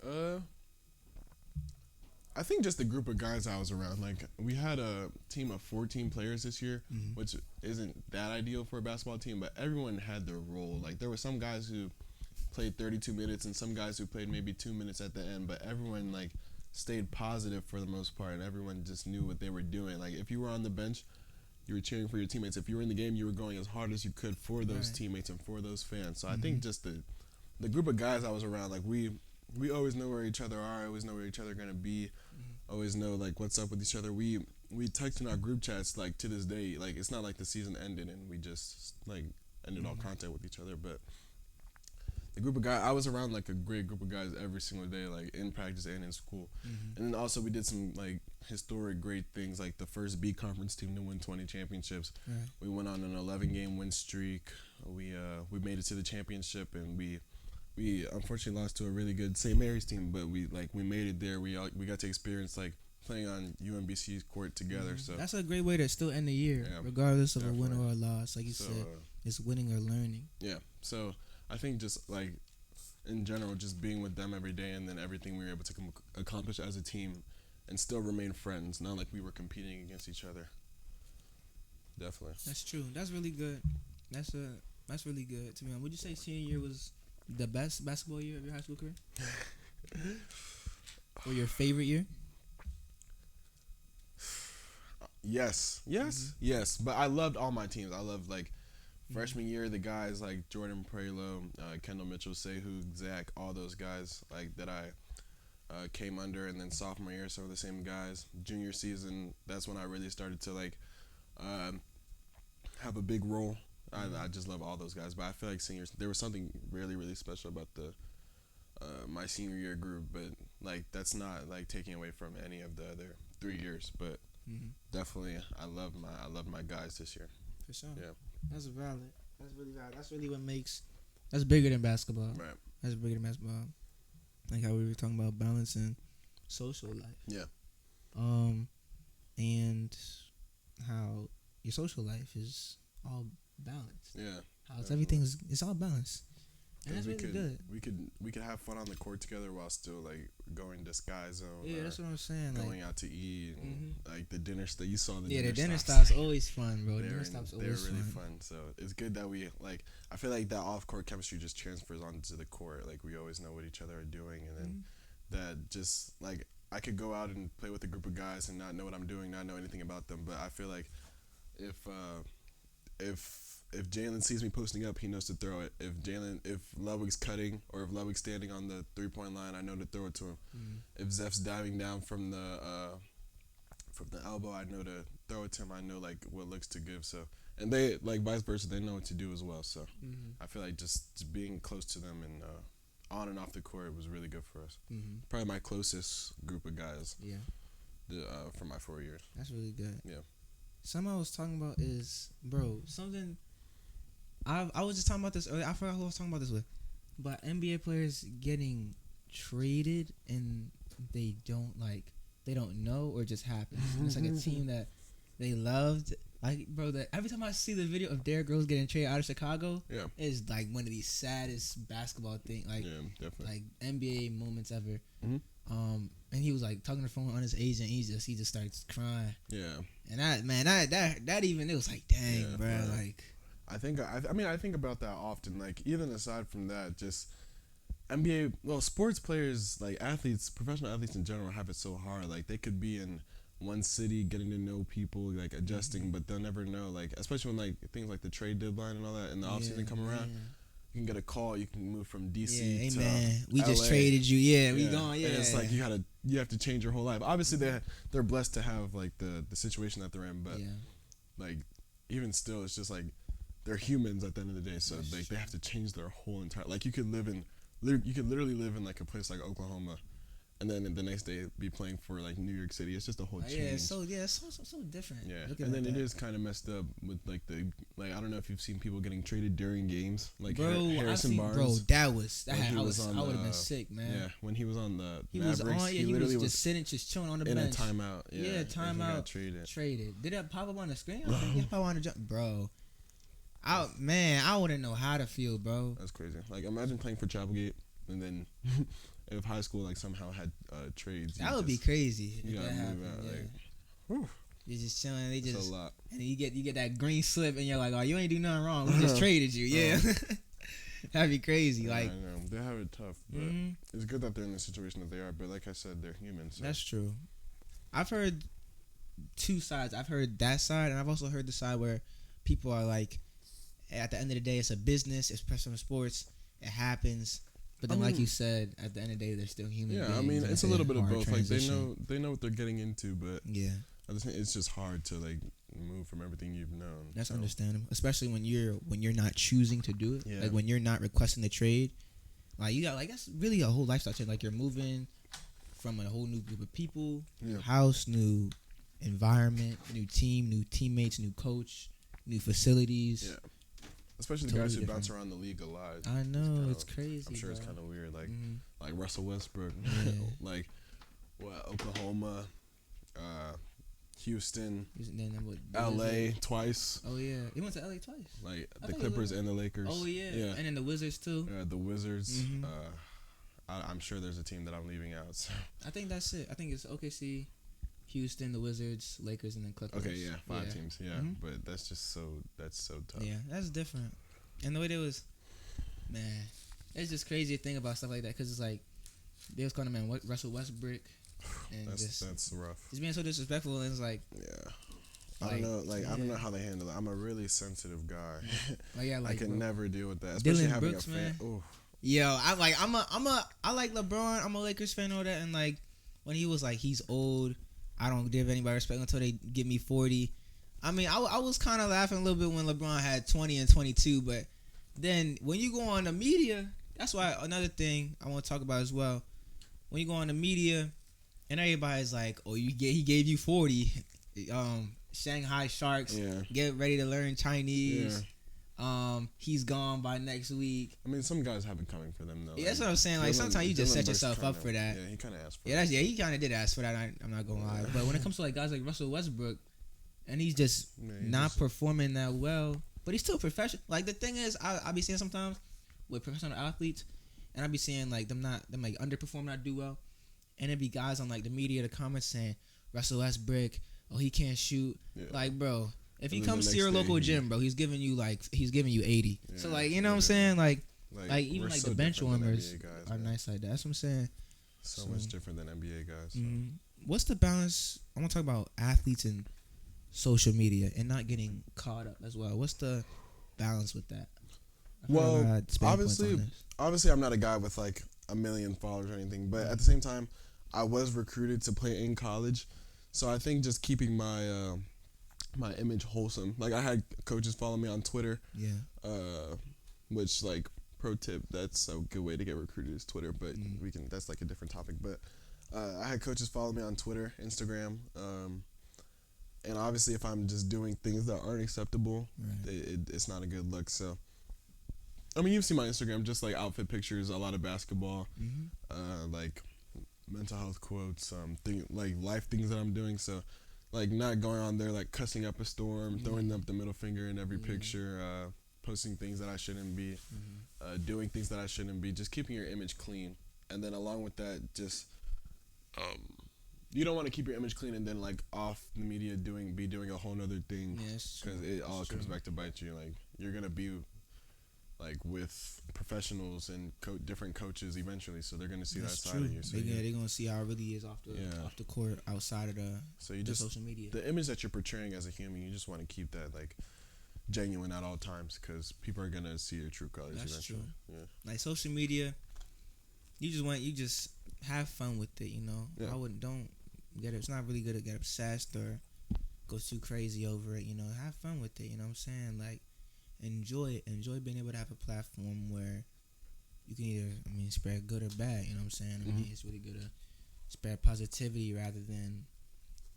I think just the group of guys I was around. Like we had a team of 14 players this year, which isn't that ideal for a basketball team, but everyone had their role. Like there were some guys who played 32 minutes and some guys who played maybe 2 minutes at the end, but everyone like stayed positive for the most part and everyone just knew what they were doing. Like if you were on the bench, you were cheering for your teammates. If you were in the game, you were going as hard as you could for those teammates and for those fans. So I think just the group of guys I was around, like we always know where each other are, always know where each other are gonna be, always know like what's up with each other. We text in our group chats like to this day. Like it's not like the season ended and we just like ended all contact with each other, but the group of guys I was around like a great group of guys every single day, like in practice and in school. And then also we did some like historic great things, like the first B conference team to win 20 championships. We went on an 11-game win streak. We made it to the championship and we unfortunately lost to a really good St. Mary's team, but we made it there. We got to experience like playing on UMBC's court together. So that's a great way to still end the year, regardless of a win or a loss. Like you said, it's winning or learning. Yeah. So I think just like in general, just being with them every day and then everything we were able to accomplish as a team and still remain friends, not like we were competing against each other. Definitely. That's true. That's really good. That's really good to me. Would you say senior year was the best basketball year of your high school career? Or your favorite year? Yes. But I loved all my teams. I loved like freshman year, the guys like Jordan Prelo, Kendall Mitchell, Sehu, Zach, all those guys like that I came under, and then sophomore year, some of the same guys. Junior season, that's when I really started to like have a big role. I just love all those guys, but I feel like seniors, there was something really, really special about the my senior year group, but like that's not like taking away from any of the other 3 years, but definitely I love my guys this year. For sure. Yeah. That's valid. That's really valid. That's really what makes. That's bigger than basketball. Right. That's bigger than basketball. Like how we were talking about balancing social life. Yeah. And how your social life is all balanced. Yeah. How it's all balanced. And that's really good. We could have fun on the court together while still like going to Sky Zone. Yeah, that's what I'm saying. Going out to eat and like the dinner stuff. You saw the dinner stop's always fun, bro. Dinner stop's always they're really fun. So it's good that we like. I feel like that off court chemistry just transfers onto the court. Like we always know what each other are doing, and then that just like I could go out and play with a group of guys and not know what I'm doing, not know anything about them. But I feel like if Jalen sees me posting up, he knows to throw it. If Ludwig's cutting or if Ludwig's standing on the 3-point line, I know to throw it to him. If Zeph's diving down from the elbow, I know to throw it to him. I know like what looks to give. So and they like vice versa, they know what to do as well. So I feel like just being close to them and on and off the court was really good for us. Probably my closest group of guys. Yeah. For my 4 years. That's really good. Yeah. Something I was talking about is, bro, something. I was just talking about this earlier. I forgot who I was talking about this with. But NBA players getting traded and they don't know or just happens. It's like a team that they loved. Like, bro, every time I see the video of Derrick Rose getting traded out of Chicago, it's like one of the saddest basketball things, like, like NBA moments ever. And he was like talking on the phone on his agent. He just starts crying. Yeah. And that even it was like, dang, bro, like. I think about that often. Like even aside from that, just NBA. Well, sports players, like athletes, professional athletes in general, have it so hard. Like they could be in one city, getting to know people, like adjusting, but they'll never know. Like especially when like things like the trade deadline and all that, and the offseason come around. You can get a call. You can move from DC to we LA. just traded you. We going. And it's like you have to change your whole life. Obviously, they're blessed to have like the situation that they're in, but like even still, it's just like. They're humans at the end of the day, so like they have to change their whole entire. Like you could literally live in like a place like Oklahoma, and then the next day be playing for like New York City. It's just a whole change. It's so different. Yeah, and then it is kind of messed up with like I don't know if you've seen people getting traded during games, like Harrison Barnes. Bro, I would have been sick, man. Yeah, when he was on the Mavericks, he literally was just sitting, just chilling on the bench. In a timeout. Timeout. Traded. Did that pop up on the screen? I think he pop on the jump, bro. I wouldn't know how to feel, bro. That's crazy. Like, imagine playing for Chapelgate, and then if high school like somehow had trades. That would be crazy. You gotta move out. Like, you're just chilling. They just a lot. And you get that green slip, and you're like, oh, you ain't do nothing wrong. We just traded you. Yeah, that'd be crazy. Like, I know they have it tough, but it's good that they're in the situation that they are. But like I said, they're human. So. That's true. I've heard two sides. I've heard that side, and I've also heard the side where people are like. At the end of the day, it's a business. It's professional sports. It happens. But then, like you said, at the end of the day, they're still human beings. Yeah, I mean, it's a little bit of both. Transition. Like they know what they're getting into, but it's just hard to like move from everything you've known. That's understandable, especially when you're not choosing to do it. Yeah. Like when you're not requesting the trade. Like you got that's really a whole lifestyle change. Like you're moving from a whole new group of people, new house, new environment, new team, new teammates, new coach, new facilities. Yeah. Especially the guys who bounce around the league a lot. I know, it's crazy. I'm sure it's kind of weird. Like like Russell Westbrook, like Oklahoma, Houston, LA twice. Oh yeah, he went to LA twice. Like the Clippers and the Lakers. Oh yeah, and then the Wizards too. Yeah, the Wizards. I'm sure there's a team that I'm leaving out. So. I think that's it. I think it's OKC, Houston, the Wizards, Lakers, and then Clippers. Okay, yeah, 5 teams, but that's so tough. Yeah, that's different. And the way they was, man, it's just crazy to think about stuff like that because it's like they was calling him Russell Westbrook, and that's rough. Just being so disrespectful, and it's like, I don't know, I don't know how they handle it. I'm a really sensitive guy. I can never deal with that, especially Dylan having Brooks, a fan. Man. Yo, I like LeBron. I'm a Lakers fan, all that, and like when he was like he's old. I don't give anybody respect until they give me 40. I mean, I was kind of laughing a little bit when LeBron had 20 and 22, but then when you go on the media, that's why another thing I want to talk about as well. When you go on the media and everybody's like, "Oh, he gave you 40." Shanghai Sharks, get ready to learn Chinese. He's gone by next week. I mean, some guys have it coming for them though. Yeah, that's what I'm saying. Like sometimes you just set yourself up for that. Yeah, he kind of asked for that. He kind of did ask for that. I'm not gonna lie. But when it comes to like guys like Russell Westbrook, and he's just not performing that well, but he's still professional. Like the thing is, I be seeing sometimes with professional athletes, and I be seeing like them like underperform, not do well, and it be guys on like the media, the comments saying Russell Westbrook, oh he can't shoot. Yeah. Like bro, if he comes to your local gym, bro, he's giving you 80. Yeah, so like you know what I'm saying, like even like so the bench warmers are nice like that. That's what I'm saying. So much different than NBA guys. So. Mm-hmm. What's the balance? I want to talk about athletes and social media and not getting caught up as well. What's the balance with that? Well, obviously, I'm not a guy with like a million followers or anything, but at the same time, I was recruited to play in college, so I think just keeping my my image wholesome. Like I had coaches follow me on Twitter. Yeah. Which like pro tip, that's a good way to get recruited is Twitter, but that's like a different topic. But I had coaches follow me on Twitter, Instagram, and obviously if I'm just doing things that aren't acceptable, it's not a good look. So, I mean, you've seen my Instagram, just like outfit pictures, a lot of basketball, like mental health quotes, like life things that I'm doing. So, like not going on there like cussing up a storm, throwing up the middle finger in every picture, posting things that I shouldn't be, doing things that I shouldn't be, just keeping your image clean. And then along with that, just you don't want to keep your image clean and then like off the media doing a whole nother thing, because it all comes back to bite you. Like you're gonna be like with professionals and different coaches eventually, so they're gonna see that side of you. So they're gonna see how it really is off the court, outside of the social media. The image that you're portraying as a human, you just want to keep that like genuine at all times, because people are gonna see your true colors eventually. True. Yeah. Like social media, you just have fun with it, you know. Yeah. Don't get it. It's not really good to get obsessed or go too crazy over it, you know. Have fun with it, you know what I'm saying? Like enjoy it. Enjoy being able to have a platform where you can either, spread good or bad, you know what I'm saying? I mean, it's really good to spread positivity rather than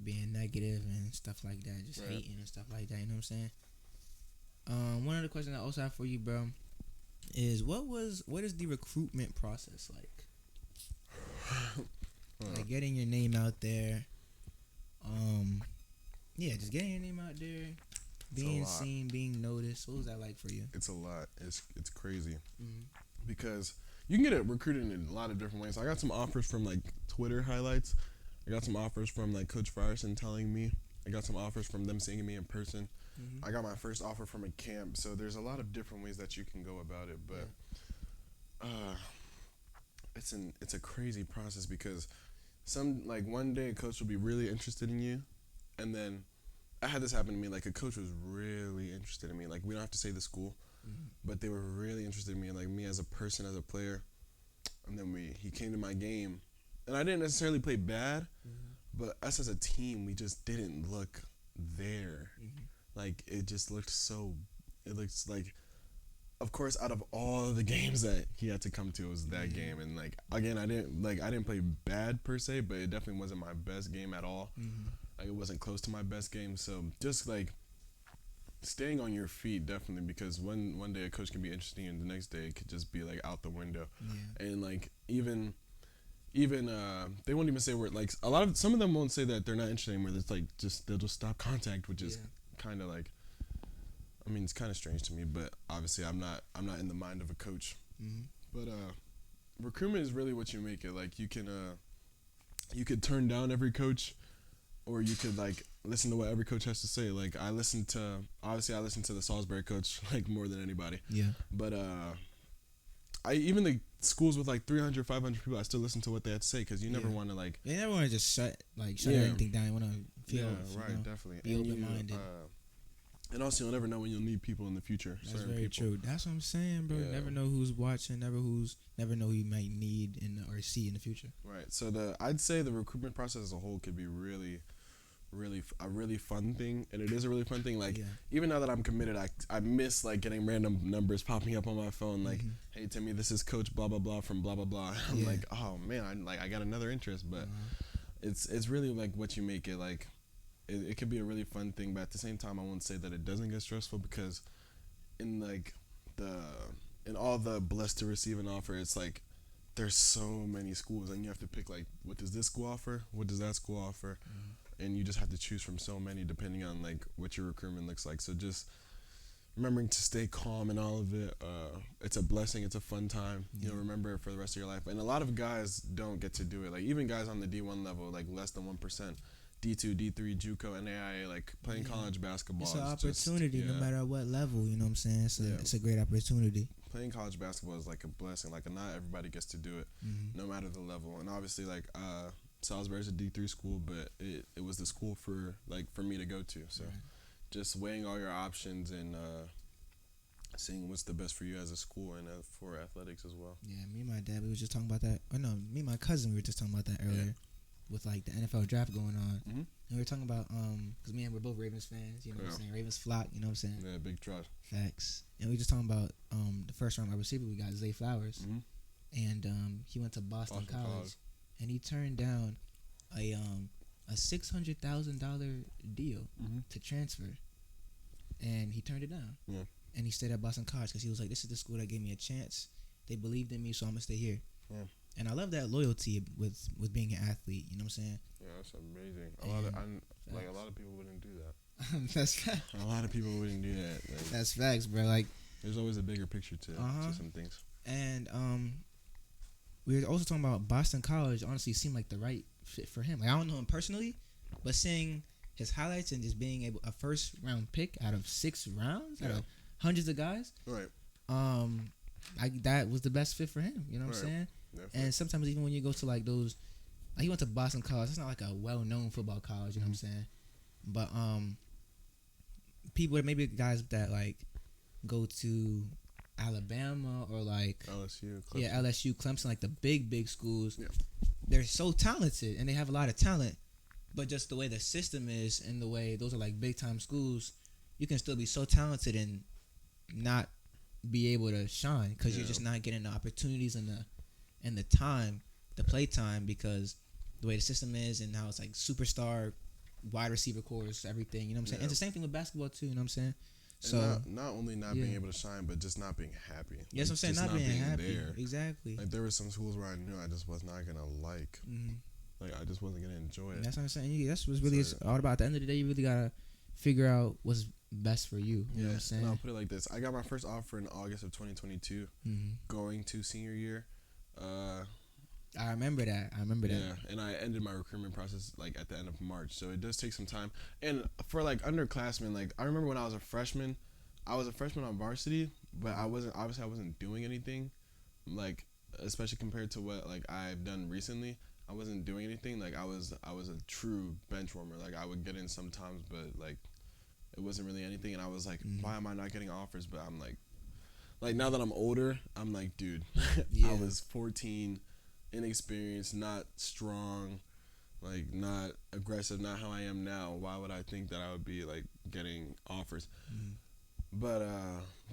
being negative and stuff like that, just hating and stuff like that, you know what I'm saying? One other question I also have for you, bro, is what is the recruitment process like? Like getting your name out there, just getting your name out there, being seen, being noticed. What was that like for you? It's a lot. It's crazy because you can get recruited in a lot of different ways. I got some offers from like Twitter highlights. I got some offers from like Coach Frierson telling me. I got some offers from them seeing me in person. I got my first offer from a camp. So there's a lot of different ways that you can go about it, but it's a crazy process, because one day a coach will be really interested in you, and then I had this happen to me. Like a coach was really interested in me. Like we don't have to say the school, but they were really interested in me, like me as a person, as a player. And then he came to my game, and I didn't necessarily play bad, but us as a team, we just didn't look there. Like it just looked it looks like, of course, out of all the games that he had to come to, it was that game. And like again, I didn't play bad per se, but it definitely wasn't my best game at all. Like it wasn't close to my best game. So just like staying on your feet, definitely, because one day a coach can be interesting and the next day it could just be like out the window. And like even they won't even say where, like some of them won't say that they're not interested anymore. It's like they'll just stop contact, which is kind of like, it's kind of strange to me, but obviously I'm not in the mind of a coach. But recruitment is really what you make it. Like you could turn down every coach, or you could like listen to what every coach has to say. Like I listen to the Salisbury coach like more than anybody. But even the schools with like 300, 500 people, I still listen to what they have to say, because you never want to like. You never want to just shut everything down. You want to feel. Definitely. Be open minded. And also, you'll never know when you'll need people in the future. That's very true. That's what I'm saying, bro. Yeah. Never know who's watching. Never know who you might need or see in the future. Right. So I'd say the recruitment process as a whole could be really, really a really fun thing, and it is a really fun thing. Like even now that I'm committed, I miss like getting random numbers popping up on my phone, like, "Hey Timmy, this is Coach blah blah blah from blah blah blah." I'm like, oh man, I got another interest, but it's really like what you make it like. It could be a really fun thing, but at the same time, I won't say that it doesn't get stressful, because in all the blessed to receive an offer, it's like there's so many schools, and you have to pick like, what does this school offer? What does that school offer? And you just have to choose from so many depending on like what your recruitment looks like. So just remembering to stay calm in all of it. It's a blessing. It's a fun time. You know, remember it for the rest of your life. And a lot of guys don't get to do it. Like even guys on the D1 level, like less than 1%, D2, D3, JUCO, NAIA, like playing college basketball. It's an opportunity, no matter what level. You know what I'm saying? It's a great opportunity. Playing college basketball is like a blessing. Like not everybody gets to do it, no matter the level. And obviously, like Salisbury is a D3 school, but it was the school for me to go to. So just weighing all your options and seeing what's the best for you as a school and for athletics as well. Yeah, me and my dad, we was just talking about that. Or no, me and my cousin, we were just talking about that earlier with like the NFL draft going on. And we were talking about because me and we're both Ravens fans. You know what I'm saying? Ravens flock. You know what I'm saying? Yeah, big trust. Facts. And we just talking about the first round wide receiver we got, Zay Flowers, and he went to Boston College, and he turned down a $600,000 deal to transfer, and he turned it down. Yeah. And he stayed at Boston College because he was like, "This is the school that gave me a chance. They believed in me, so I'm gonna stay here." Yeah. And I love that loyalty with being an athlete. You know what I'm saying? Yeah, that's amazing. A lot of people wouldn't do that. That's facts. A lot of people wouldn't do that. Like, that's facts, bro. Like, there's always a bigger picture to some things. And we were also talking about Boston College. Honestly, seemed like the right fit for him. Like, I don't know him personally, but seeing his highlights and just being a first round pick out of 6 rounds, out of hundreds of guys, right? That was the best fit for him. You know what I'm saying? Definitely. And sometimes even when you go to like those, like he went to Boston College. It's not like a well-known football college. You know what I'm saying? But people, maybe guys that like go to Alabama or like LSU, Clemson. LSU, Clemson, like the big schools. Yeah. They're so talented and they have a lot of talent, but just the way the system is and the way those are like big time schools, you can still be so talented and not be able to shine because you're just not getting the opportunities and the time, the play time, because the way the system is and how it's like superstar wide receiver course, everything. You know what I'm saying? It's the same thing with basketball too. You know what I'm saying? So not only not being able to shine, but just not being happy. Yes, I'm saying not being happy. There. Exactly. Like there were some schools where I knew I just was not gonna like. Like I just wasn't gonna enjoy it. That's what I'm saying. That's what's really all about. At the end of the day, you really gotta figure out what's best for you. You know what I'm saying? And I'll put it like this: I got my first offer in August of 2022, going to senior year. I remember that. Yeah, and I ended my recruitment process like at the end of March, so it does take some time. And for like underclassmen, like I remember when I was a freshman on varsity, but I wasn't doing anything, like especially compared to what like I've done recently. I wasn't doing anything. Like I was a true bench warmer. Like I would get in sometimes, but like it wasn't really anything. And I was like, why am I not getting offers? But I'm like now that I'm older, I'm like, dude, I was 14. Inexperienced, not strong, like not aggressive, not how I am now. Why would I think that I would be like getting offers? But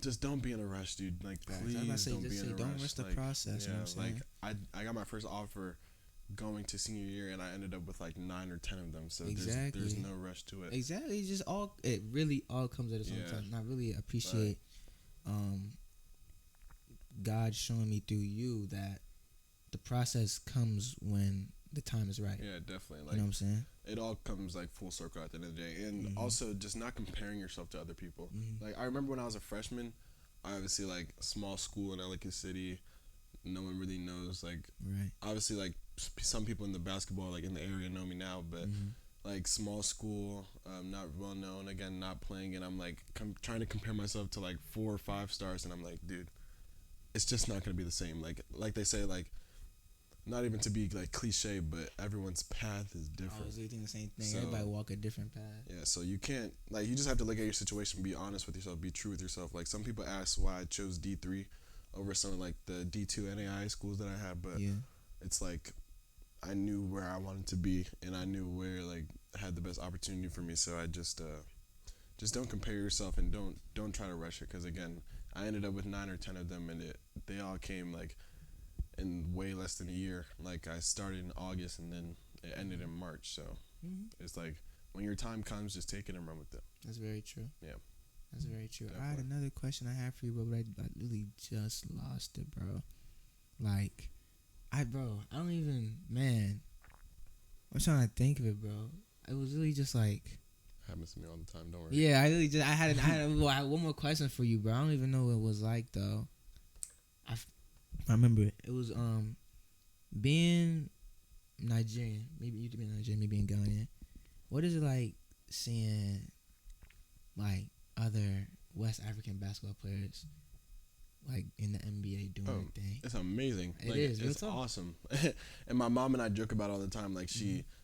just don't be in a rush, dude. Like please don't be in a rush. Don't rush the process. Yeah, you know what I'm saying? I got my first offer going to senior year, and I ended up with like 9 or 10 of them. So there's no rush to it. Exactly. It really all comes at its own time. And I really appreciate God showing me through you that the process comes when the time is right. Yeah, definitely. Like, you know what I'm saying? It all comes like full circle at the end of the day. And also just not comparing yourself to other people. Like I remember when I was a freshman, obviously like small school in Ellicott City, no one really knows. Like obviously like some people in the basketball like in the area know me now, but like small school, not well known, again, not playing, and I'm like trying to compare myself to like 4 or 5 stars, and I'm like, dude, it's just not gonna be the same. Like they say, like, not even to be like cliche, but everyone's path is different. I was thinking the same thing. So, everybody walk a different path. Yeah, so you can't, like, you just have to look at your situation, be honest with yourself, be true with yourself. Like, some people ask why I chose D3 over some of like the D2 NAI schools that I had, but it's like I knew where I wanted to be, and I knew where like had the best opportunity for me. So I just don't compare yourself, and don't try to rush it, because again, I ended up with 9 or 10 of them, and they all came like in way less than a year. Like I started in August and then it ended in March. So it's like when your time comes, just take it and run with it. That's very true. Yeah, that's very true. Definitely. I had another question I had for you, bro, but I really just lost it, bro. Like, I don't even, man. I'm trying to think of it, bro. It was really just like, happens to me all the time. Don't worry. Yeah, I had one more question for you, bro. I don't even know what it was like though. I remember it. It was being Nigerian. Maybe you to be Nigerian, maybe in Ghana. What is it like seeing like other West African basketball players like in the NBA doing their thing? It's amazing. It is. It's awesome. And my mom and I joke about it all the time. Like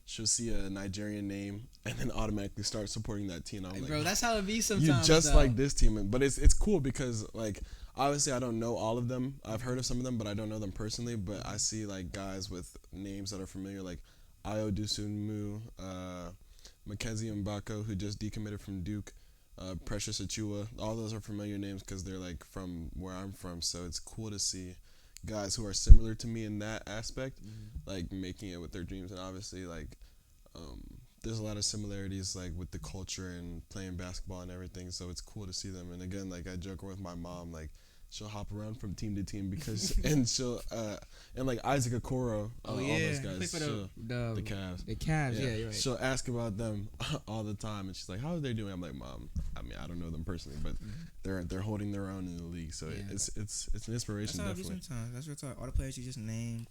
she'll see a Nigerian name and then automatically start supporting that team. I'm like, bro, that's how it be sometimes. You just like this team, but it's cool because like obviously I don't know all of them. I've heard of some of them, but I don't know them personally. But I see like guys with names that are familiar, like Ayo Dosunmu, Mackenzie Mbako, who just decommitted from Duke. Precious Achua, all those are familiar names because they're like from where I'm from, so it's cool to see guys who are similar to me in that aspect, like making it with their dreams. And obviously like there's a lot of similarities like with the culture and playing basketball and everything, so it's cool to see them. And again, like I joke with my mom, like she'll hop around from team to team because and she'll and like Isaac Okoro, all those guys, the Cavs, yeah, you're right. She'll ask about them all the time, and she's like, "How are they doing?" I'm like, "Mom, I mean, I don't know them personally, but they're holding their own in the league, so it's an inspiration." That's how definitely. it be sometimes. That's what I'm talking. All the players you just named,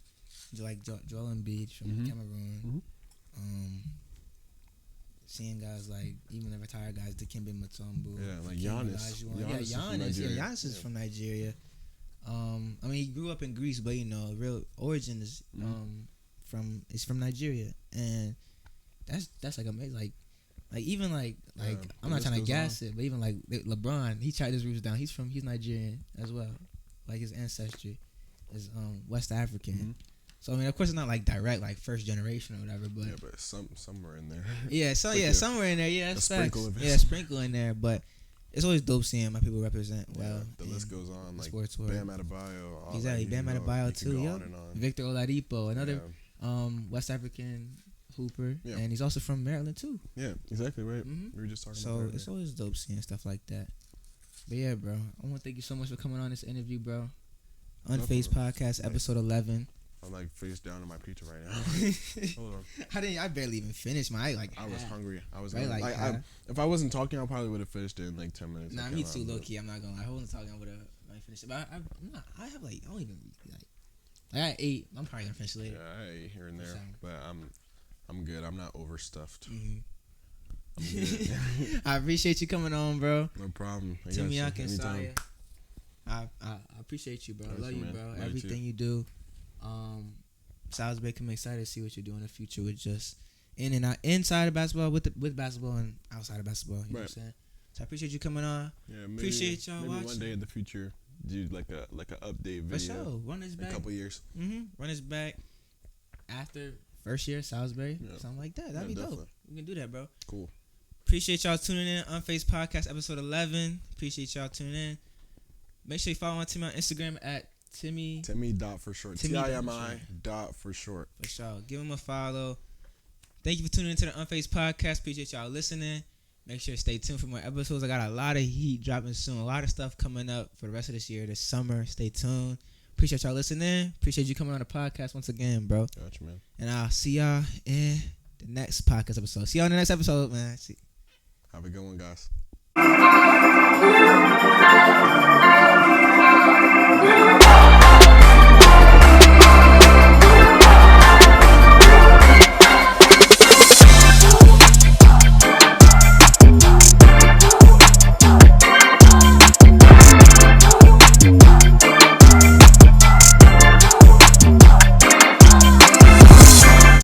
like Joel Embiid from Cameroon. Seeing guys like even the retired guys, Dikembe Mutombo, like Giannis. Giannis is from Nigeria. I mean, he grew up in Greece, but you know, real origin is from Nigeria, and that's like amazing. Like even like I'm not trying to gas it, but even like LeBron, he tried his roots down. He's Nigerian as well. Like his ancestry is West African. So I mean, of course, it's not like direct, like first generation or whatever, but somewhere in there. Somewhere in there. Yeah, that's facts. Sprinkle in there. But it's always dope seeing my people represent well. The list goes on. Like sports Bam Adebayo. Exactly, Bam Adebayo too. Yep. Victor Oladipo, another West African hooper, and he's also from Maryland too. Yeah, exactly right. We were just talking. So it's always dope seeing stuff like that. But yeah, bro, I want to thank you so much for coming on this interview, bro. Unfazed Podcast, episode 11. I'm like face down in my pizza right now. Hold on. I barely even finished my I was hungry. I was if I wasn't talking, I probably would have finished it in like 10 minutes. Nah, me too, low key. I'm not gonna lie. I wasn't talking. I would have finished it. But I have like I don't even like I ate. I'm probably gonna finish later. Yeah, I ate here and there, but I'm good. I'm not overstuffed. I'm good. I appreciate you coming on, bro. No problem. Timi Akisanya. I appreciate you, bro. I love you, bro. Everything you do. Salisbury, I'm excited to see what you do in the future with just in and out, inside of basketball with basketball and outside of basketball. You know what I'm saying? So I appreciate you coming on. Yeah, maybe, appreciate y'all maybe watching. One day in the future, do like a update video. For sure. Run this back. A couple years. Run this back after first year Salisbury, something like that. That'd be definitely dope. We can do that, bro. Cool. Appreciate y'all tuning in. Unfazed Podcast, episode 11. Appreciate y'all tuning in. Make sure you follow Timi on Instagram at Timi dot for short. TIMI dot for short. For sure. Give him a follow. Thank you for tuning into the Unfazed Podcast. Appreciate y'all listening. Make sure to stay tuned for more episodes. I got a lot of heat dropping soon. A lot of stuff coming up for the rest of this year, this summer. Stay tuned. Appreciate y'all listening. Appreciate you coming on the podcast once again, bro. Gotcha, man. And I'll see y'all in the next podcast episode. See y'all in the next episode, man. Have a good one, guys. Yeah.